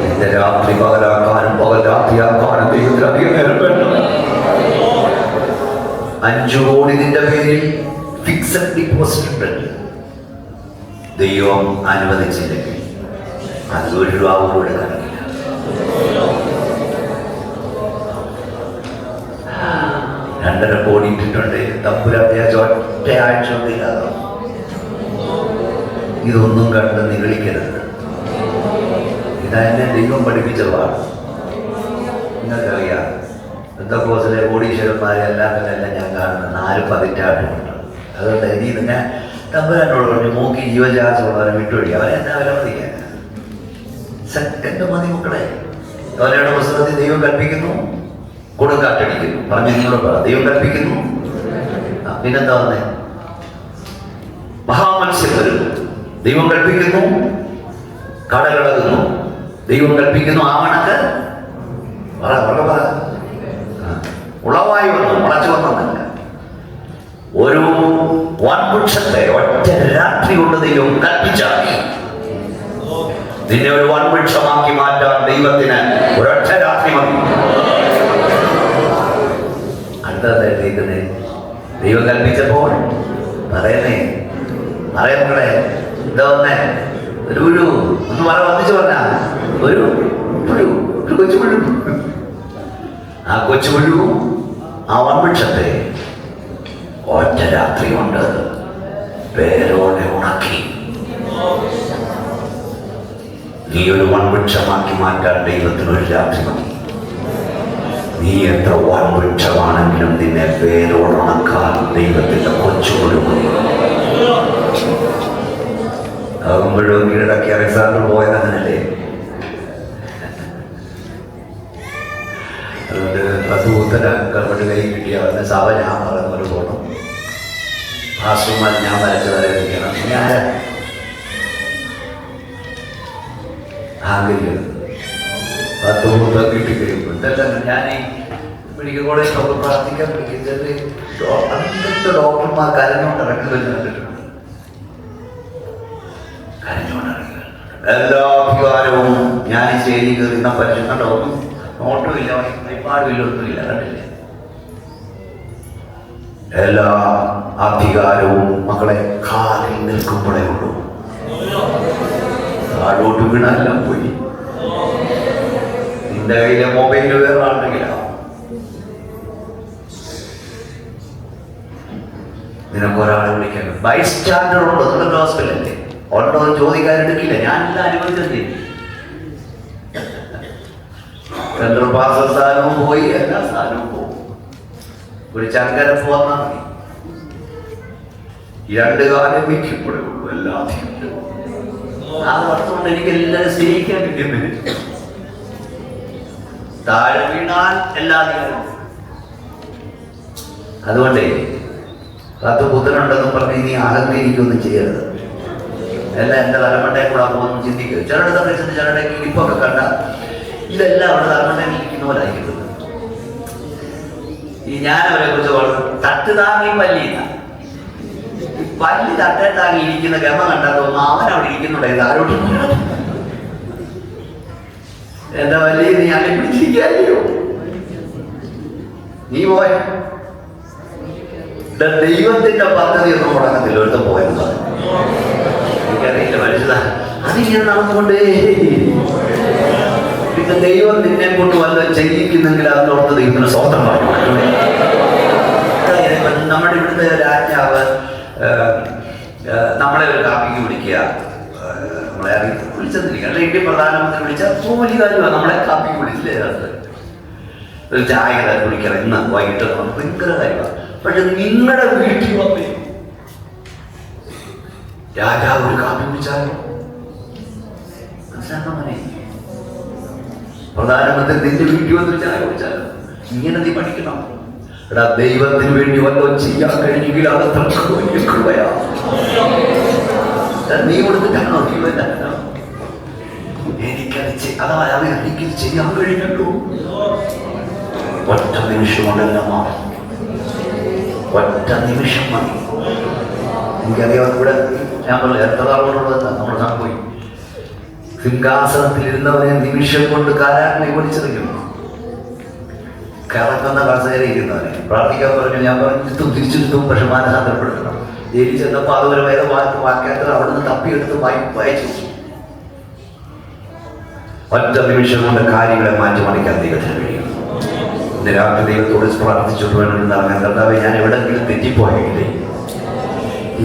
Speaker 1: എന്റെ രാത്രി പകലാക്കാനും പകൽ രാത്രിയാക്കാനും ദൈവത്തിന് അധികം നേരം വേണ്ട. 5 കോടി നിന്റെ പേരിൽ ഫിക്സഡ് ഡിപ്പോസിറ്റ് ഉണ്ട്. ദൈവം അനുവദിച്ചില്ലെങ്കിൽ അത് 1 രൂപ പോലും എടുക്കാനില്ല. $2.5 കോടി ഇട്ടിട്ടുണ്ട്. തമ്പുരാൻ ഒറ്റയാഴ്ച കൊണ്ടില്ലാതെ. ഇതൊന്നും കണ്ട് നിഗളിക്കരുത്. ഇതെന്നെ ദൈവം പഠിപ്പിച്ചതാണ്. നിങ്ങൾക്കറിയാം, പെന്തക്കോസ്തിലെ കോടീശ്വരന്മാരെല്ലാം ഞാൻ കാണുന്ന 4 പതിറ്റാണ്ടുണ്ട്. അതുകൊണ്ട് ഇനി നിങ്ങൾ തമ്പുരാനോട് പറഞ്ഞു മൂക്കി ജീവജാസമുള്ളവരെ വിട്ടുവഴി, അവരെ എന്നാ വില മതിക്കാൻ. സെക്കൻഡ് മതി മക്കളെ. യോനയുടെ പുസ്തകത്തിൽ ദൈവം കൽപ്പിക്കുന്നു, കൊടുങ്കാറ്റടിക്കുന്നു. പറഞ്ഞു നിങ്ങളോട് പറ, ദൈവം കൽപ്പിക്കുന്നു, പിന്നെന്താ വന്നേ? മഹാമത്സ്യം വരുന്നു, ദൈവം കൽപ്പിക്കുന്നു, കടകളകുന്നു, ദൈവം കൽപ്പിക്കുന്നു, ആവണക്ക് ഉളവായി വന്നു, മുളച്ചു വന്നില്ല. ഒരു വൻവൃക്ഷത്തെ ഒറ്റ രാത്രി കൊണ്ട് ദൈവം കൽപ്പിച്ചാക്കി. നിന്നെ ഒരു വൻവൃക്ഷമാക്കി മാറ്റാൻ ദൈവത്തിന് ഒരൊറ്റ രാത്രി മതി. അടുത്തതേ ദൈവം കൽപ്പിച്ചപ്പോൾ പറയുന്നേ എന്താ വന്നേ? ഒരു പുഴു ഒന്ന് വന്നിച്ചു പറഞ്ഞ ഒരു കൊച്ചു പുഴു. ആ കൊച്ചു പുഴു ആ വൻവൃക്ഷത്തെ ഒറ്റ രാത്രി കൊണ്ട് വേരോടെ ഉണക്കി. നീ ഒരു വൻവൃക്ഷമാക്കി മാറ്റാൻ ദൈവത്തിന് ഒരു രാത്രി മതി. നീ എത്ര വൻവൃക്ഷമാണെങ്കിലും നിന്നെ വേരോടുണക്കാൻ ദൈവത്തിന്റെ കൊച്ചുപുഴു മതി. ആകുമ്പോഴും കീഴടക്കി അലക്സാണ്ടർ പോയത് അങ്ങനല്ലേ? അതുകൊണ്ട് പത്തുകൂത്തരങ്ങോട്ട് കൈ കിട്ടിയ അവരുടെ സഭ ഞാൻ പറയുന്നവർ പോകണം, ഭാഷമാർ ഞാൻ വരച്ച് വരയ്ക്കണം. ഞാൻ ആഗ്രഹിക്കുന്നു 10 കൂത്തം കിട്ടിക്കഴിയുമ്പോൾ ഇതെല്ലാം ഞാൻ മെഡിക്കൽ കോളേജിലൊക്കെ പ്രാർത്ഥിക്കാൻ പഠിക്കുന്നത് അങ്ങനത്തെ ഡോക്ടർമാർ കരഞ്ഞുകൊണ്ട് ഇറക്കി വരുന്നുണ്ട്. എല്ലാ അധികാരവും ഞാൻ ശരി കയറുന്ന പരിശുദ്ധ നോട്ടുമില്ല, പാടുമില്ല, ഒന്നുമില്ല, കണ്ടില്ലേ? എല്ലാ അധികാരവും മക്കളെ കാലിൽ നിൽക്കുമ്പോഴേ ഉള്ളൂ. താഴോട്ട് വീണെല്ലാം പോയി. നിന്റെ കയ്യിലെ മൊബൈൽ വേറെ ആണെങ്കിലോ നിനക്കൊരാളെ വിളിക്കാൻ ബൈസ്റ്റാൻഡർ ഉണ്ടോ? നിങ്ങളുടെ ഹോസ്പിറ്റലല്ലേ ഉണ്ടോ എന്ന് ചോദിക്കാനെടുക്കില്ല. ഞാനെല്ലാം അനുവദിച്ചത് സെൻട്രൽ പാസ സ്ഥാനവും പോയി, എല്ലാ സ്ഥാനവും പോകും. ഒരു ചങ്കരപ്പ് വന്നാൽ മതി, 2 കാലം വയ്ക്കുമ്പോഴേ ഉള്ളൂ. എല്ലാത്തിനും ആ വർഷം കൊണ്ട് എനിക്ക് എല്ലാവരും സ്നേഹിക്കാൻ കിട്ടുന്നത്. താഴെ വീണാൽ എല്ലാവരും. അതുകൊണ്ടേ 10 പുത്രനുണ്ടെന്നും പറഞ്ഞ് നീ അഹങ്കരിക്കൊന്നും ചെയ്യരുത്. എല്ലാം എൻ്റെ തലമുണ്ടയെ കൂടെ പോകുന്നു ചിന്തിക്കുക. ചിലരുടെ സമയത്ത് ചിലരുടെ ഇപ്പൊക്കെ കണ്ട ഇതെല്ലാം അവിടെ തലമുണ്ടയിൽ ഇരിക്കുന്ന പോലെ ആയിരിക്കുന്നത്. ഈ ഞാനവരെ കുറിച്ച് പറഞ്ഞു, തട്ട് താങ്ങി പല്ലി തട്ടേ താങ്ങി ഇരിക്കുന്ന ഗമ കണ്ടാൽ തോന്നുന്നു അവൻ അവിടെ ഇരിക്കുന്നുണ്ടായിരുന്നു. ആരോട് എന്താ വലിയ നീ അല്ലെ പിടിച്ചിരിക്കായോ? നീ പോയ ദൈവത്തിന്റെ പദ്ധതി ഒന്നും മുടങ്ങത്തില്ല. ഒരുത്തം പോയെന്ന് എനിക്കറിയില്ല, മനസ്സിലാ അതിങ്ങനെ നടന്നുകൊണ്ടേ. പിന്നെ ദൈവം നിന്നെ കൊണ്ട് വല്ലതും ചെയ്യിക്കുന്നെങ്കിൽ അതിനോർത്ത് ദൈവത്തിന് സ്വന്തം പറഞ്ഞു. നമ്മുടെ ഇവിടുത്തെ രാജാവ് നമ്മളെ ഒരു കാപ്പിക്ക് വിളിക്കുക, നമ്മളെ വിളിച്ചെന്നില്ല, അല്ലെ ഇന്ത്യൻ പ്രധാനമന്ത്രി വിളിച്ചാൽ വലിയ കാര്യമാണ്. നമ്മളെ കാപ്പിക്ക് വിളിച്ചില്ലേ, ഒരു ചായ കുടിക്കണം ഇന്ന് വൈകിട്ട് ഭയങ്കര കാര്യമാണ്. പക്ഷെ നിങ്ങളുടെ വീട്ടിൽ വന്നേ രാജാവ് ഒരു കാപ്പി കുടിച്ചാലോ? മനസ്സിലാക്കാൻ പ്രധാനമന്ത്രി നിന്റെ വീട്ടിൽ വന്നൊരു ചായ കുടിച്ചാലോ? ഇങ്ങനെ നീ പഠിക്കണം. എടാ, ദൈവത്തിന് വേണ്ടി വല്ലതും ചെയ്യാൻ കഴിഞ്ഞെങ്കിൽ അത് വലിയ കൃപയാ. നീ കൊടുത്തിട്ടാണോ എനിക്കത് എനിക്കിത് ചെയ്യാൻ കഴിഞ്ഞല്ലോ? ഒറ്റ നിമിഷം കൊണ്ടെല്ലാം മാറും. ഒറ്റ നിമിഷം മതി. എനിക്കറിയാം, ഇവിടെ ഞാൻ പറഞ്ഞു എത്ര ആളോടുള്ളത് നമ്മൾ സംഭവം. സിംഹാസനത്തിലിരുന്നവനെ നിമിഷം കൊണ്ട് കാരാഗ്നി വിളിച്ചെറിയും. കറക്കുന്ന കസേര ഇരിക്കുന്നവനെ പ്രാർത്ഥിക്കാൻ പറഞ്ഞു. ഞാൻ പറഞ്ഞു തിരിച്ചെടുത്തും, പക്ഷെ മാനസാന്തരപ്പെടുത്തണം. ജയിലിൽ ചെന്നപ്പോൾ അതുപോലെ വേറെ വാക്യാത്ര അവിടുന്ന് തപ്പിയെടുത്ത് വായിച്ചു. ഒറ്റ നിമിഷം കൊണ്ട് കാര്യങ്ങളെ മാറ്റിമറിക്കാൻ ദൈവത്തിന് കഴിയും. ഇന്ന് രാത്രി ദൈവത്തോട് പ്രാർത്ഥിച്ചിട്ട് വേണമെന്ന് അറിയാൻ, കർത്താവേ ഞാൻ എവിടെയെങ്കിലും തെറ്റിപ്പോയെങ്കിലേ,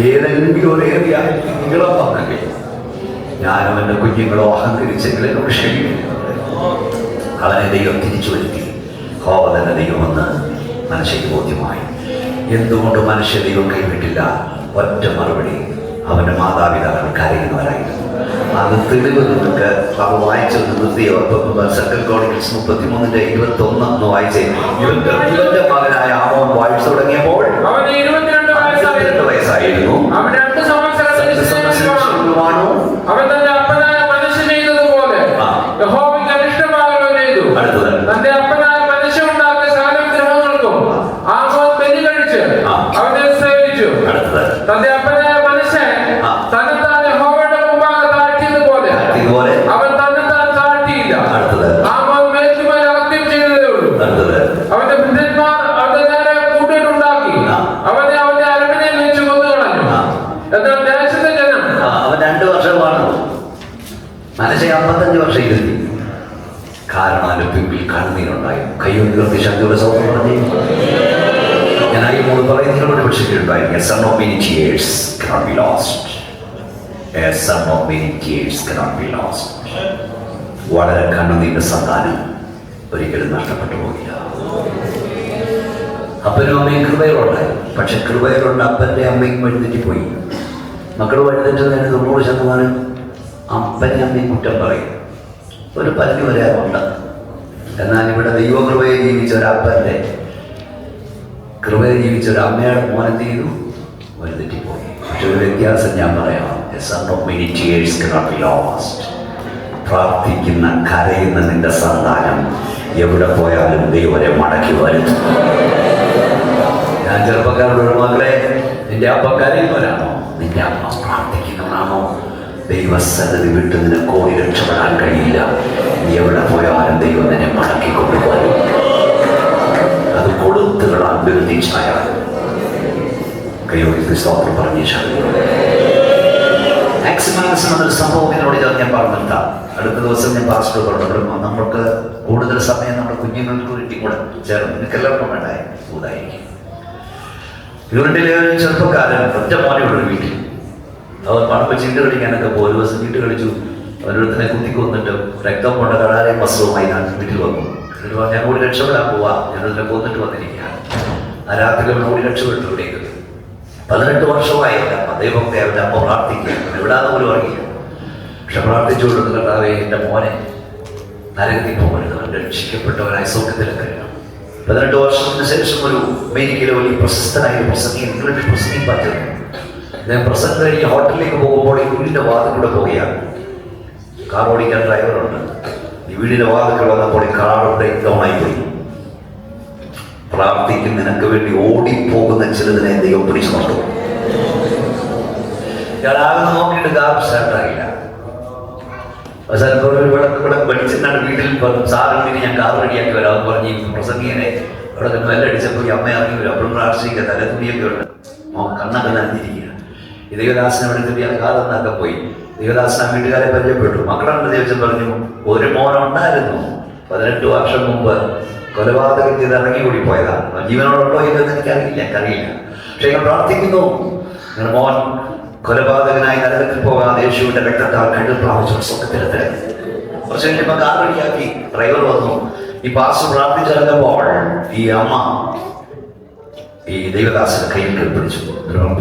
Speaker 1: ഏതെങ്കിലും ഒരു ഏറിയ നീളം വന്നെങ്കിൽ ഞാനും എൻ്റെ കുഞ്ഞുങ്ങളോ അഹങ്കരിച്ചെങ്കിലും എന്നോട് ക്ഷമിക്കുന്നു. അവനെ ദൈവം തിരിച്ചു വരുത്തി. യഹോവ തന്നെ ദൈവമെന്ന് മനുഷ്യക്ക് ബോധ്യമായി. എന്തുകൊണ്ട് മനുഷ്യ ദൈവം കൈവിട്ടില്ല? ഒറ്റ മറുപടി, അവൻ്റെ മാതാപിതാക്കൾ കരയുന്നവരായിരുന്നു. അത് തെളിവ് നിങ്ങൾക്ക് അവ വായിച്ചത് നിർത്തിയോ? 2 Chronicles 33:21 വായിച്ചേ. ഇവന്റെ മകനായ ആമോൻ വായിച്ചു തുടങ്ങിയപ്പോൾ
Speaker 2: അവന് 22
Speaker 1: വയസ്സായിരുന്നു.
Speaker 2: അവൻ 2 സംവത്സരം അവൻ തന്റെ അപ്പനായ മനുഷ്യൻ ചെയ്തതുപോലെ യഹോവയ്ക്ക് അനിഷ്ടമാകുകയോ ചെയ്തു. തന്റെ അപ്പനായ മനുഷ്യൻ ഉണ്ടാക്കിയ സകല ഗ്രഹങ്ങൾക്കും ആമോൻ ബലി കഴിച്ച് അവനെ സേവിച്ചു. തന്റെ അപ്പനായ മനുഷ്യൻ തന്നെത്താൻ യഹോവയുടെ മുമ്പാകെ താഴ്ത്തിയതുപോലെ അവൻ തന്നെത്താൻ താഴ്ത്തിയില്ല. ആമോൻ മേൽക്കുമേൽ അകത്യം ചെയ്തതേ ഉള്ളൂ. അവന്റെ ഭൃത്യന്മാർ അവന്റെ നേരെ കൂട്ടിട്ടുണ്ടാക്കി അവനെ അവന്റെ അരമനയിൽ വെച്ച് കൊന്നുകളഞ്ഞു. എന്നാൽ ദേശത്തെ ജനം
Speaker 1: അവൻ 2 വർഷമാണ് മനസ്സിൽ 55 വർഷം ഇരുത്തി. കാരണം അതിന്റെ പിമ്പിൽ കണ്ണീരുണ്ടായി. കൈയൊന്നുയർത്തി ശക്തിയുടെ സൗന്ദര്യം പറഞ്ഞു. ഞാൻ ഈ മോള് പറയുന്നതിനോട് പഠിച്ചിട്ടുണ്ടായിരിക്കും. Son of many tears cannot be lost. A son of many tears cannot be lost. വളരെ കണ്ണുനീരിന്റെ സന്താനം ഒരിക്കലും നഷ്ടപ്പെട്ടു പോകില്ല. അപ്പനും അമ്മയും കൃപയിലുണ്ടായി. പക്ഷെ കൃപയിലുണ്ട് അപ്പൻ്റെ അമ്മയും വഴിതെറ്റിപ്പോയി. മക്കൾ വഴിതെറ്റുന്നതിന് 90% അപ്പനെ അമ്മയും കുറ്റം പറയും. ഒരു പരിധി വരെ ഉണ്ട്. എന്നാൽ ഇവിടെ ദൈവകൃപയെ ജീവിച്ച ഒരപ്പൻ്റെ കൃപയെ ജീവിച്ച ഒരു അമ്മയുടെ മോനെന്ത് ചെയ്തു? വഴിതെറ്റിപ്പോയി. പക്ഷെ ഒരു വ്യത്യാസം ഞാൻ പറയാം. A son of many tears cannot be lost. പ്രാർത്ഥിക്കുന്ന കരയുന്ന നിന്റെ സന്താനം എവിടെ പോയാലും ദൈവരെ മടക്കി വരും. ഞാൻ ചെറുപ്പക്കാരുടെ മകളെ, നിന്റെ അപ്പ കരയുന്നവരാണോ? നിന്റെ അമ്മ പ്രാർത്ഥിക്കുന്നവനാണോ? ദൈവസന്നിധി വിട്ട് നിനക്ക് ഓടി രക്ഷപ്പെടാൻ കഴിയില്ല. എവിടെ പോയാലും ദൈവം നിന്നെ മടക്കി കൊണ്ടുപോകും. അത് കൊടുത്തുകളാൽ ബന്ധിച്ചായാൽ കൈയോടി സ്തോത്രം പറഞ്ഞ മാക്സിമം എന്നൊരു സംഭവം എന്നോട് ഞാൻ പറഞ്ഞിട്ടാ. അടുത്ത ദിവസം ഞാൻ പാസ്റ്റർ പറഞ്ഞു, നമ്മൾക്ക് കൂടുതൽ സമയം നമ്മുടെ കുഞ്ഞുങ്ങൾക്ക് വേണ്ടി കൂടെ ചേർന്ന് നിനക്കെല്ലാവർക്കും വേണ്ടായി ഊതായിരിക്കും. ഇവരുടെ ഒരു ചെറുപ്പക്കാരൻ ഒറ്റ മോനെയുള്ള ഒരു വീട്ടിൽ അവർ പണപ്പ് ചീട്ട് കളിക്കാനൊക്കെ പോകും. ഒരു ദിവസം ചീട്ട് കളിച്ചു. അവരൊരുത്തിനെ കുത്തിക്കൊന്നിട്ട് രക്തം കൊണ്ട കടാരയും വസ്ത്രവുമായി ഞാൻ വീട്ടിൽ വന്നു. എന്നിട്ട് ഞാൻ ഓടി രക്ഷപ്പെടാൻ പോവാ, ഞാനൊരുത്തിനെ കൊന്നിട്ട് വന്നിരിക്കുകയാണ്. ആ രാത്രി അവൻ ഓടി രക്ഷപ്പെട്ടു. ഇവിടേക്ക് 18 വർഷമായില്ല ദൈവത്തെ അവൻ്റെ അമ്മ പ്രാർത്ഥിക്കുകയാണ്. എവിടാന്ന് പോലും അറിയില്ല. പക്ഷെ പ്രാർത്ഥിച്ചുകൊണ്ടിരുന്ന കർത്താവേ, എൻ്റെ മോനെ നരകത്തിൽ പോകരുത്, അവൻ രക്ഷിക്കപ്പെട്ടവനായി സ്വർഗ്ഗത്തിലേക്ക് കഴിയണം. 18 വർഷത്തിന് ശേഷം ഒരു അമേരിക്കയിലെ വലിയ പ്രശസ്തനായ പ്രസംഗിയും ഇംഗ്ലീഷ് പ്രസംഗിയും പറ്റുന്നു. ഞാൻ പ്രസംഗം കഴിഞ്ഞ് ഹോട്ടലിലേക്ക് പോകുമ്പോൾ ഈ വീടിൻ്റെ വാതിൽ കൂടെ പോവുകയാണ്. കാർ ഓടിക്കാൻ ഡ്രൈവറുണ്ട്. ഈ വീടിൻ്റെ വാതിൽ വന്നപ്പോൾ ഈ കാർ ബ്രേക്ക് ഡൗൺ ആയിപ്പോയി. പ്രാർത്ഥിക്കും നിനക്ക് വേണ്ടി ഓടിപ്പോകുന്ന ചിലതിനെ ദൈവം പിടിച്ചു നോക്കും. ഞാനാകുന്ന നോക്കിയിട്ട് കാർ സ്റ്റാർട്ടായില്ല. അവസാനം ഒരു വിളക്ക് പഠിച്ചിട്ടാണ് വീട്ടിൽ പറഞ്ഞു, സാറിന് ഞാൻ കാർ റെഡിയാക്കി വരാമെന്ന് പറഞ്ഞ് പ്രസംഗിയനെ അവിടെ തന്നെ വെല്ലടിച്ചപ്പോൾ ഈ അമ്മ ഇറങ്ങി വരും. അപ്പോഴും പ്രാർത്ഥിക്കുക, തല തുണിയൊക്കെ ഉണ്ട്, കണ്ണൊക്കെ നനഞ്ഞിരിക്കുക. ഈ ദൈവദാസനെ അവിടെ കിട്ടിയാൽ കാർ നന്നാക്കാൻ പോയി. ദൈവദാസന വീട്ടുകാരെ പരിചയപ്പെട്ടു. മക്കളാണെന്ന് ചോദിച്ചാൽ പറഞ്ഞു, ഒരു മോനുണ്ടായിരുന്നു 18 വർഷം മുമ്പ് കൊലപാതകം ചെയ്ത് ഇറങ്ങി കൂടി പോയതാണ്. ജീവനോടുണ്ടോ ഇല്ലെന്ന് എനിക്കറിയില്ല. പക്ഷെ ഞാൻ പ്രാർത്ഥിക്കുന്നു, നിങ്ങളുടെ മോൻ കൊലപാതകനായി നരകത്തിൽ പോകാതെ യേശുവിന്റെ രക്തത്താൽ കണ്ടു പ്രാപിച്ചു സ്വർഗ്ഗത്തിലെത്തി. കുറച്ച് കഴിഞ്ഞപ്പോൾ കാർ റെഡിയാക്കി ഡ്രൈവർ വന്നു. ഈ പാസ്റ്റർ പ്രാർത്ഥിച്ചിറങ്ങുമ്പോൾ ഈ അമ്മ ഈ ദൈവദാസന്റെ കയ്യിൽ പിടിച്ചു.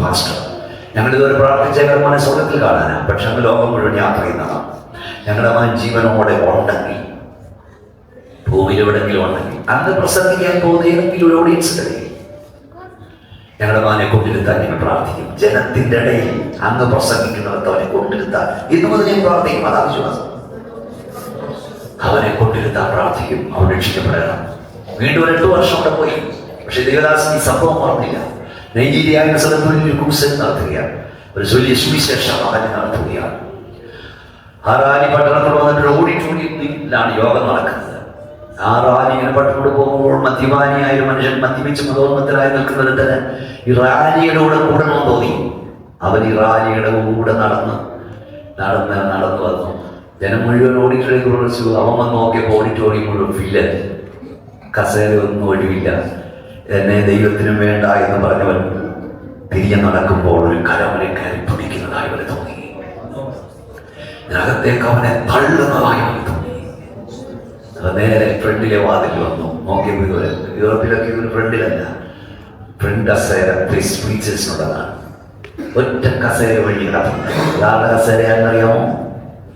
Speaker 1: പാസ്റ്റർ, ഞങ്ങളിതുവരെ പ്രാർത്ഥിച്ചേക്കാൻ മോനെ സ്വർഗ്ഗത്തിൽ കാണാനാണ്, പക്ഷെ അങ്ങ് ലോകം മുഴുവൻ യാത്ര ചെയ്യുന്നതാണ്. ഞങ്ങളുടെ മോൻ ജീവനോടെ ഉണ്ടെങ്കിൽ, ഭൂമിയിൽ എവിടെങ്കിലും ഉണ്ടെങ്കിൽ, അന്ന് പ്രസംഗിക്കാൻ പോകുന്ന ഏതെങ്കിലും ഒരു ഓഡിയൻസ് കഴിയും, ഞങ്ങളുടെ മോനെ കൊണ്ടിരുത്താൻ ഞങ്ങൾ പ്രാർത്ഥിക്കും. ജനത്തിന്റെ ഇടയിൽ അങ്ങ് പ്രസംഗിക്കുന്നിടത്ത് അവനെ കൊണ്ടിരുത്താൻ ഇന്നു മുതൽ ഞാൻ പ്രാർത്ഥിക്കും. അതാ വിശ്വാസം. അവനെ കൊണ്ടിരുത്താൻ പ്രാർത്ഥിക്കും. അവൻ രക്ഷിക്കപ്പെടണം. വീണ്ടും 8 വർഷം കൂടെ പോയി. പക്ഷെ ദേവദാസൻ ഈ സംഭവം പറഞ്ഞില്ല. നൈജീരിയ എന്ന സ്ഥലത്ത് വലിയ ക്രൂസൈഡ് നടത്തുകയാണ്. ഒരു വലിയ സുവിശേഷ അവനെ നടത്തുകയാണ്. ആ റാലി പട്ടണത്തിൽ വന്നിട്ട് ഓഡിറ്റോറിയത്തിലാണ് യോഗം നടക്കുന്നത്. ആ റാലി ഇങ്ങനെ പട്ടണോട് പോകുമ്പോൾ മദ്യപാനിയായ ഒരു മനുഷ്യൻ മദ്യപിച്ച് മതോന്മത്തരായി നിൽക്കുന്നതിന് ഈ റാലിയുടെ കൂടണമെന്ന് തോന്നി. അവൻ ഈ റാലിയുടെ കൂടെ നടന്നു വന്നു. ജനം മുഴുവൻ ഓഡിറ്റോറിയം കുറിച്ചു. അവൻ വന്ന് നോക്കിയപ്പോൾ ഓഡിറ്റോറിയം മുഴുവൻ ഫില്ല്, കസേര ഒന്നും ഒഴിവില്ല. എന്നെ ദൈവത്തിനും വേണ്ട എന്ന് പറഞ്ഞവൻ തിരികെ നടക്കുമ്പോൾ ഒരു കരമനെ കയറി പിടിക്കുന്നതായി അവന് തോന്നി. ഇതിനകത്തേക്ക് അവനെ തള്ളുന്നതായി തോന്നി. അത് നേരെ ഫ്രണ്ടിലെ വാതിൽ വന്നു. നോക്കിയപ്പോൾ യൂറോപ്പിലൊക്കെ ഇതൊരു ഫ്രണ്ടിലല്ല, ഫ്രണ്ട് കസേര സ്പീച്ചസിനുള്ളതാണ്. ഒറ്റ കസേര വഴി കിടക്കുന്നത്. ഒരാളുടെ കസേര എന്നറിയാമോ?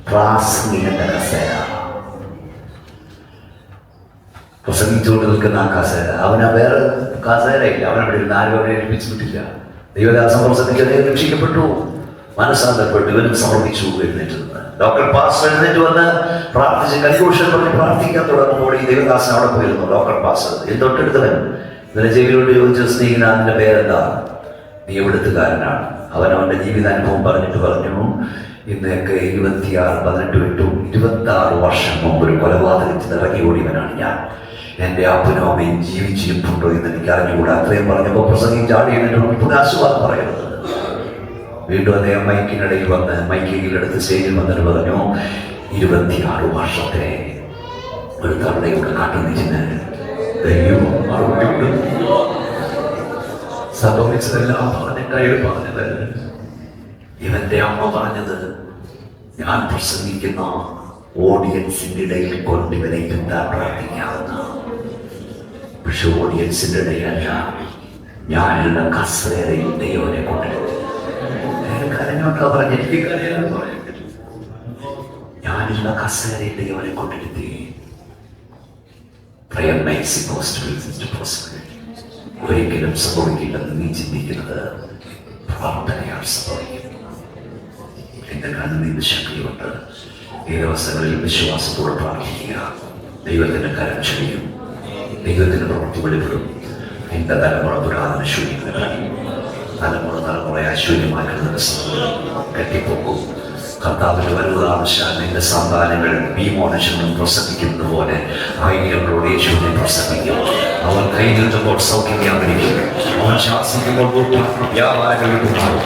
Speaker 1: പ്രാസംഗികന്റെ കസേര. പ്രസംഗിച്ചുകൊണ്ട് നിൽക്കുന്ന ആ കസേര. അവന് വേറെ കസേരയില്ല. അവനവിടെ ഇരുന്ന് ആരും അവനെ ഏൽപ്പിച്ചു വിട്ടില്ല. ദൈവദാസം പ്രസംഗിച്ചത് രക്ഷിക്കപ്പെട്ടു, മനസ്സാന്തരപ്പെട്ടു. ഇവനും സമർപ്പിച്ചു. എഴുന്നേറ്റ് ഡോക്ടർ പാസ്റ്റർ എഴുന്നേറ്റ് വന്ന് പ്രാർത്ഥിച്ച് കൺക്ലൂഷൻ പറഞ്ഞ് പ്രാർത്ഥിക്കാൻ തുടങ്ങുമ്പോൾ ഈ ദേവദാസൻ അവിടെ പോയിരുന്നു. ഡോക്ടർ പാസ്റ്റർ തൊട്ടടുത്തവൻ ഇന്നലെ ജയിലോട് ചോദിച്ച സ്നേഹിതന്റെ പേരെന്താ? നീ എവിടുത്തുകാരനാണ്. അവനവന്റെ ജീവിതാനുഭവം പറഞ്ഞു ഇന്നൊക്കെ 26 വർഷം മുമ്പ് ഒരു കൊലപാതകത്തിൽ ഇറങ്ങി ഓടിയവനാണ് ഞാൻ. എൻ്റെ അപ്പനും അമ്മയും ജീവിച്ചിരിപ്പുണ്ടോ എന്ന് എനിക്ക് അറിഞ്ഞുകൂടാ. അത്രയും പറഞ്ഞപ്പോൾ പ്രസംഗം ചാടി എന്നിട്ട് ആശീർവാദം പറയുന്നത്. വീണ്ടും അദ്ദേഹം മൈക്കിനിടയിൽ വന്ന് മൈക്കിലെടുത്ത് സ്റ്റേജിൽ വന്നിട്ട് പറഞ്ഞു, 26 വർഷത്തെ ഒരു തവണയുടെ കാട്ടുനിച്ചിന് ദൈവം മറുപടി സംഭവിച്ചതെല്ലാം പറഞ്ഞത്. ഇവന്റെ അമ്മ പറഞ്ഞത്, ഞാൻ പ്രസംഗിക്കുന്ന ഓഡിയൻസിന്റെ ഇടയിൽ കൊണ്ട് ഇവനെ എന്താ പ്രാർത്ഥിക്കാവുന്ന. പക്ഷെ ഓഡിയൻസിന്റെ ഇടയിലല്ല, ഞാനുള്ള കസേരയിൽ ദൈവനെ കൊണ്ടെടുത്തു. കരഞ്ഞോട്ടാ പറഞ്ഞ എനിക്ക് കരയാൻ പറഞ്ഞിട്ട് ഞാനുള്ള കസേരയിൽ ദൈവനെ കൊണ്ടെടുത്തി. ഒരിക്കലും സംഭവിക്കില്ലെന്ന് നീ ചിന്തിക്കുന്നത് പ്രാർത്ഥനയാൽ സംഭവിക്കും. എന്റെ കണ്ണിൽ ശക്തിയുണ്ട്. ഈ ദിവസങ്ങളിൽ വിശ്വാസത്തോടെ പ്രാർത്ഥിക്കുക. ദൈവത്തിന്റെ കരം ചെയ്യും. ദൈവത്തിന്റെ പ്രവൃത്തി വെളിപ്പെടും. എന്റെ തലമുറ പുരാതന ശൂന്യങ്ങളായി തലമുറ അശൂന്യമാക്കുന്ന കെട്ടിപ്പോക്കും. കർത്താവിന്റെ വലുതാവശ്യം നിന്റെ സന്താനങ്ങൾ ഭീമോനശനം പ്രസംഗിക്കുന്നത് പോലെ ആയിരങ്ങളോട് യേശുവിനെ പ്രസംഗിക്കും. അവൻ കൈ നീട്ടുമ്പോൾ സൗഖ്യം വ്യാപരിക്കും. അവൻ ശാസിക്കുമ്പോൾ വ്യാപാരങ്ങൾ ഉണ്ടാകും.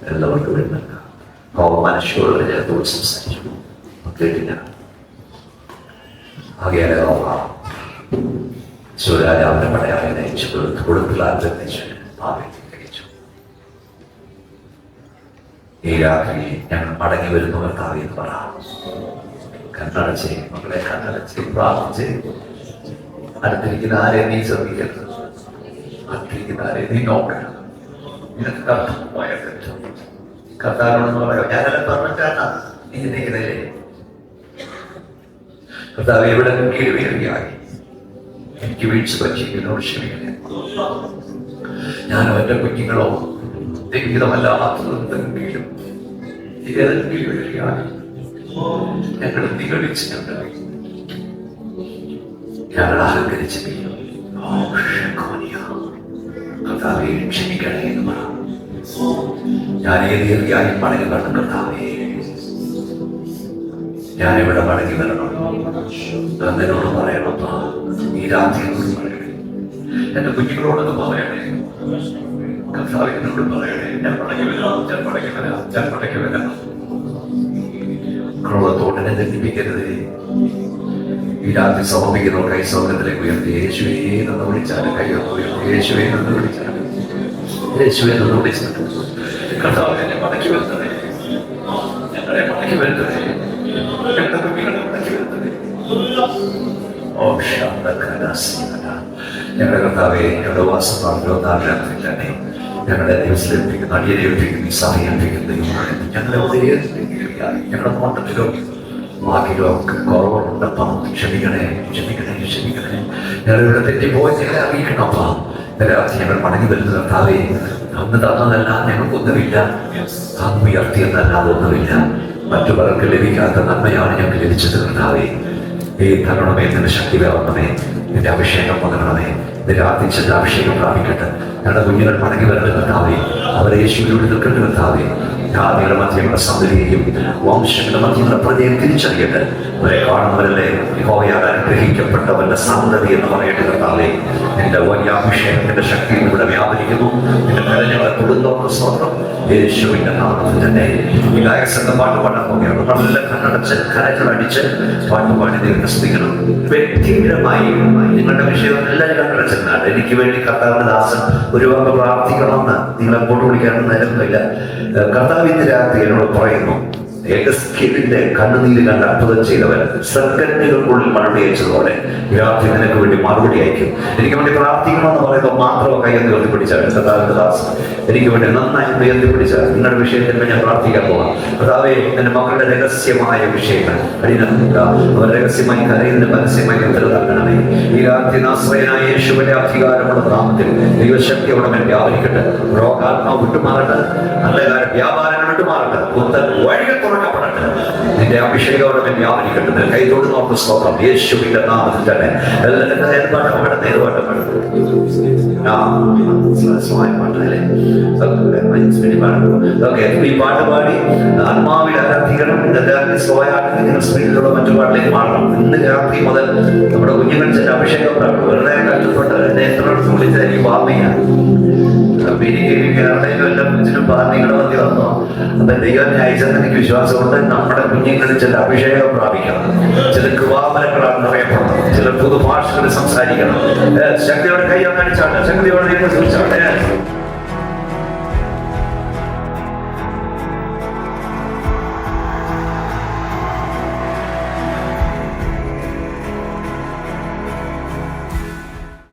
Speaker 1: എല്ലാവർക്കും എഴുന്നേൽക്കാം. മനുഷ്യരോട് ജനത്തോട് സംസാരിച്ചു കേട്ടില്ല. ആകെയാലെ ശിവരാജാവിന്റെ പടയാളെ നയിച്ചു കഴിച്ചു. ഈ രാത്രി ഞങ്ങൾ മടങ്ങി വരുന്നു കർത്താവേ എന്ന് പറ. കണ്ണടച്ച് മക്കളെ കണ്ണടച്ച് പ്രാർത്ഥിച്ച് അടുത്തിരിക്കുന്ന ആരെ നീ ശ്രദ്ധിക്കരുത്. അടുത്തിരിക്കുന്ന ആരെ നീ നോക്കണം. നിനക്ക് കർത്താവായ കർത്താവിനോടെന്ന് പറയാം, ഞാനെല്ലാം പറഞ്ഞിട്ടാണ് നീ ചിന്തിക്കുന്നതല്ലേ. കർത്താവ് എവിടെ കീഴ്വേറിയായി എനിക്ക് വീഴ്ച പറ്റിയെന്നോട് ക്ഷമിക്കണേ. ഞാനോ എൻ്റെ കുഞ്ഞുങ്ങളോ ജീവിതമല്ലാത്തതും കീഴും ഏതെങ്കിലും കീഴ്വേറിയായി ഞങ്ങൾ നിഗളിച്ചിട്ടുണ്ട്. ഞങ്ങൾ അഹങ്കരിച്ച് കർത്താവെ ക്ഷമിക്കണേ എന്ന് പറ. ഞാൻ ഏതേറിയായി മടങ്ങി വരണം കർത്താവേ. ഞാനിവിടെ മടങ്ങി വരണം എന്നോട് പറയണം. ഈ രാത്രിയോട് പറയണേ. എന്റെ കുഞ്ഞുങ്ങളോടൊന്ന് പറയണേ. കർത്താവ് എന്നോട് പറയണേ, ഞാൻ മടങ്ങി വരാം, ഞാൻ മടങ്ങി വരാം, ഞാൻ മടങ്ങി വരാം. ക്രോധത്തോടെ തെറ്റിപ്പിക്കരുത്. ഈ രാത്രി സമർപ്പിക്കുന്ന കൈ സ്വർഗത്തിലേക്ക് ഉയർത്തി യേശുവേ എന്ന് വിളിച്ചാലും കൈ ഉയർത്തി യേശുവേ എന്ന് വിളിച്ചാലും യേശുവേ എന്ന് വിളിച്ചിട്ട് കർത്താവ് എന്നെ മടക്കി വരുന്നത്, ഞങ്ങളെ മടക്കി വരുന്നത്, ഞങ്ങളുടെ കുഞ്ഞുങ്ങളെ മടക്കി വരുന്നത്. ഞങ്ങളുടെ കർത്താവെ ഞങ്ങളുടെ വാസം തന്നെ ഞങ്ങളെ ദിവസത്തിലേൽപ്പിക്കുന്ന അടിയേൽപ്പിക്കുന്ന ഈ സഭയെ ഏൽപ്പിക്കുന്ന ഞങ്ങളെ ഞങ്ങളുടെ നോട്ടത്തിലോ വാക്കിലോ ഒക്കെ കുറവുണ്ടപ്പം ക്ഷമിക്കണേ, ക്ഷമിക്കണേ, ക്ഷമിക്കണേ. ഞങ്ങളിവിടെ തെറ്റിപ്പോയി ഞങ്ങളെ അറിയിക്കണപ്പാ. രാത്രി ഞങ്ങൾ മടങ്ങി വരുന്ന കർത്താവേ, അന്ന് തന്നതല്ല ഞങ്ങൾക്കൊന്നുമില്ല, അന്ന് ഉയർത്തിയെന്നല്ലാതെ ഒന്നുമില്ല. മറ്റു പലർക്ക് ലഭിക്കാത്ത നന്മയാണ് ഞങ്ങൾക്ക് ലഭിച്ചത് കർത്താവേ. ഈ തരണമേ, നിന്റെ ശക്തി വേറണമേ, നിന്റെ അഭിഷേകം പകരണമേ. നിന്റെ ആദിച്ചന്റെ അഭിഷേകം പ്രാപിക്കട്ടെ. ഞങ്ങളുടെ കുഞ്ഞുങ്ങൾ മടങ്ങി വരേണ്ട കർത്താവേ, അവരെ യേശുവിലൂടെ നിൽക്കേണ്ട കർത്താവേ. ജാതികളുടെ മധ്യമുള്ള സൗന്ദര്യം വംശങ്ങളുടെ മധ്യമുള്ള പ്രജയെ തിരിച്ചറിയട്ടെ. അവരെ കാണുന്നവരല്ലേ യഹോവയാൽ അനുഗ്രഹിക്കപ്പെട്ടവന്റെ സന്തതി എന്ന് പറയട്ടെ. കർത്താവേ, നിന്റെ വലിയ അഭിഷേകത്തിന്റെ ശക്തി ഇവിടെ വ്യാപരിക്കുന്നു. നിന്റെ കരഞ്ഞങ്ങളെ കൊടുത്തോട്ട് സ്വന്തം യേശുവിന്റെ നാമത്തിൽ തന്നെ ഈ ഗായകസംഘം പാട്ട് പാടാൻ പോകുകയാണ്. നല്ല കണ്ണടച്ച് കരകളടിച്ച് പാട്ടുപാടി ദൈവത്തെ സ്തുതിക്കണം. വ്യക്തിപരമായി നിങ്ങളുടെ വിഷയം എല്ലാവരും കണ്ണടച്ചെന്നാണ്. എനിക്ക് വേണ്ടി കർത്താവിന്റെ ദാസൻ ഒരു വക പ്രാർത്ഥിക്കണമെന്ന് നിങ്ങളെ പോട്ട് വിളിക്കാനൊന്നും നേരമില്ല. കർത്താവ് ഇന്ന് രാത്രി എന്നോട് പറയുന്നു, എഗസ്കേലിന്റെ കണ്ണുനീര് കണ്ട് അത്ഭുതം ചെയ്തവൻ സെക്കൻഡുകൾക്കുള്ളിൽ മറുപടി അയച്ചതുപോലെ രാത്രി നിനക്ക് വേണ്ടി മറുപടി അയക്കും. എനിക്ക് വേണ്ടി പ്രാർത്ഥിക്കണമെന്ന് പറയുമ്പോൾ മാത്രമോ കയ്യെന്ന് ഉയർത്തിപ്പിടിച്ചാൽ കർത്താവിന്റെ ദാസൻ എനിക്ക് വേണ്ടി നന്നായി ഉയർത്തിപ്പിടിച്ചാൽ നിങ്ങളുടെ വിഷയത്തിന് ഞാൻ പ്രാർത്ഥിക്കാൻ പോകാം. കർത്താവേ, എന്റെ മക്കളുടെ രഹസ്യമായ വിഷയങ്ങൾ അവർ രഹസ്യമായി കരയുന്ന പരസ്യമായി ഉത്തരവാക്കണമേ. ഈ രാത്രി നാശ്രയനായ യേശുവിന്റെ അധികാരമുള്ള നാമത്തിൽ ദൈവശക്തി അവിടെ മേൽ വ്യാപരിക്കട്ടെ. രോഗാത്മാവ് വിട്ടുമാറട്ടെ. നല്ല കാര്യം വ്യാപാരങ്ങൾ വിട്ടുമാറട്ടെ. പുത്തൻ വഴികൾ തുറക്കപ്പെടട്ടെ. നിന്റെ അഭിഷേകം അവിടെ മേൽ വ്യാപരിക്കട്ടെ. കൈ തൊടുന്നവർക്ക് സ്തോത്രം യേശുവിന്റെ നാമത്തിൽ തന്നെ. എല്ലാവരുടെ നേർപാട്ടം നേർപാട്ടം ഈ പാട്ട് പാടി ആത്മാവിൽ ആരാധിക്കണം. ഇന്നത്തെ സ്ലോയായിട്ട് സ്ത്രീകളുടെ മറ്റു പാട്ടിലേക്ക് മാറണം. ഇന്ന് രാത്രി മുതൽ നമ്മുടെ കുഞ്ഞുങ്ങൾ ചില അഭിഷേകം വെറുതെ കഷ്ടപ്പെട്ട് നേത്രത്തിൽ വിളിച്ച ഈ ഭാവിയാണ്. എല്ലാം കുഞ്ഞിനും ഭാവികളുടെ മതി വന്നോ. അപ്പൊ ദൈവം അയച്ചെന്ന് എനിക്ക് വിശ്വാസമുണ്ട്. നമ്മുടെ കുഞ്ഞുങ്ങളിൽ ചില അഭിഷേകം പ്രാപിക്കണം. ചില കൃപാവരങ്ങളാണ് അറിയപ്പെടണം. ചില പുതുഭാഷകൾ സംസാരിക്കണം. ശക്തിയോടെ കൈ കാണിച്ചാട്ടെ. ശക്തിയോടെ നിങ്ങൾ ചോദിച്ചാട്ടെ.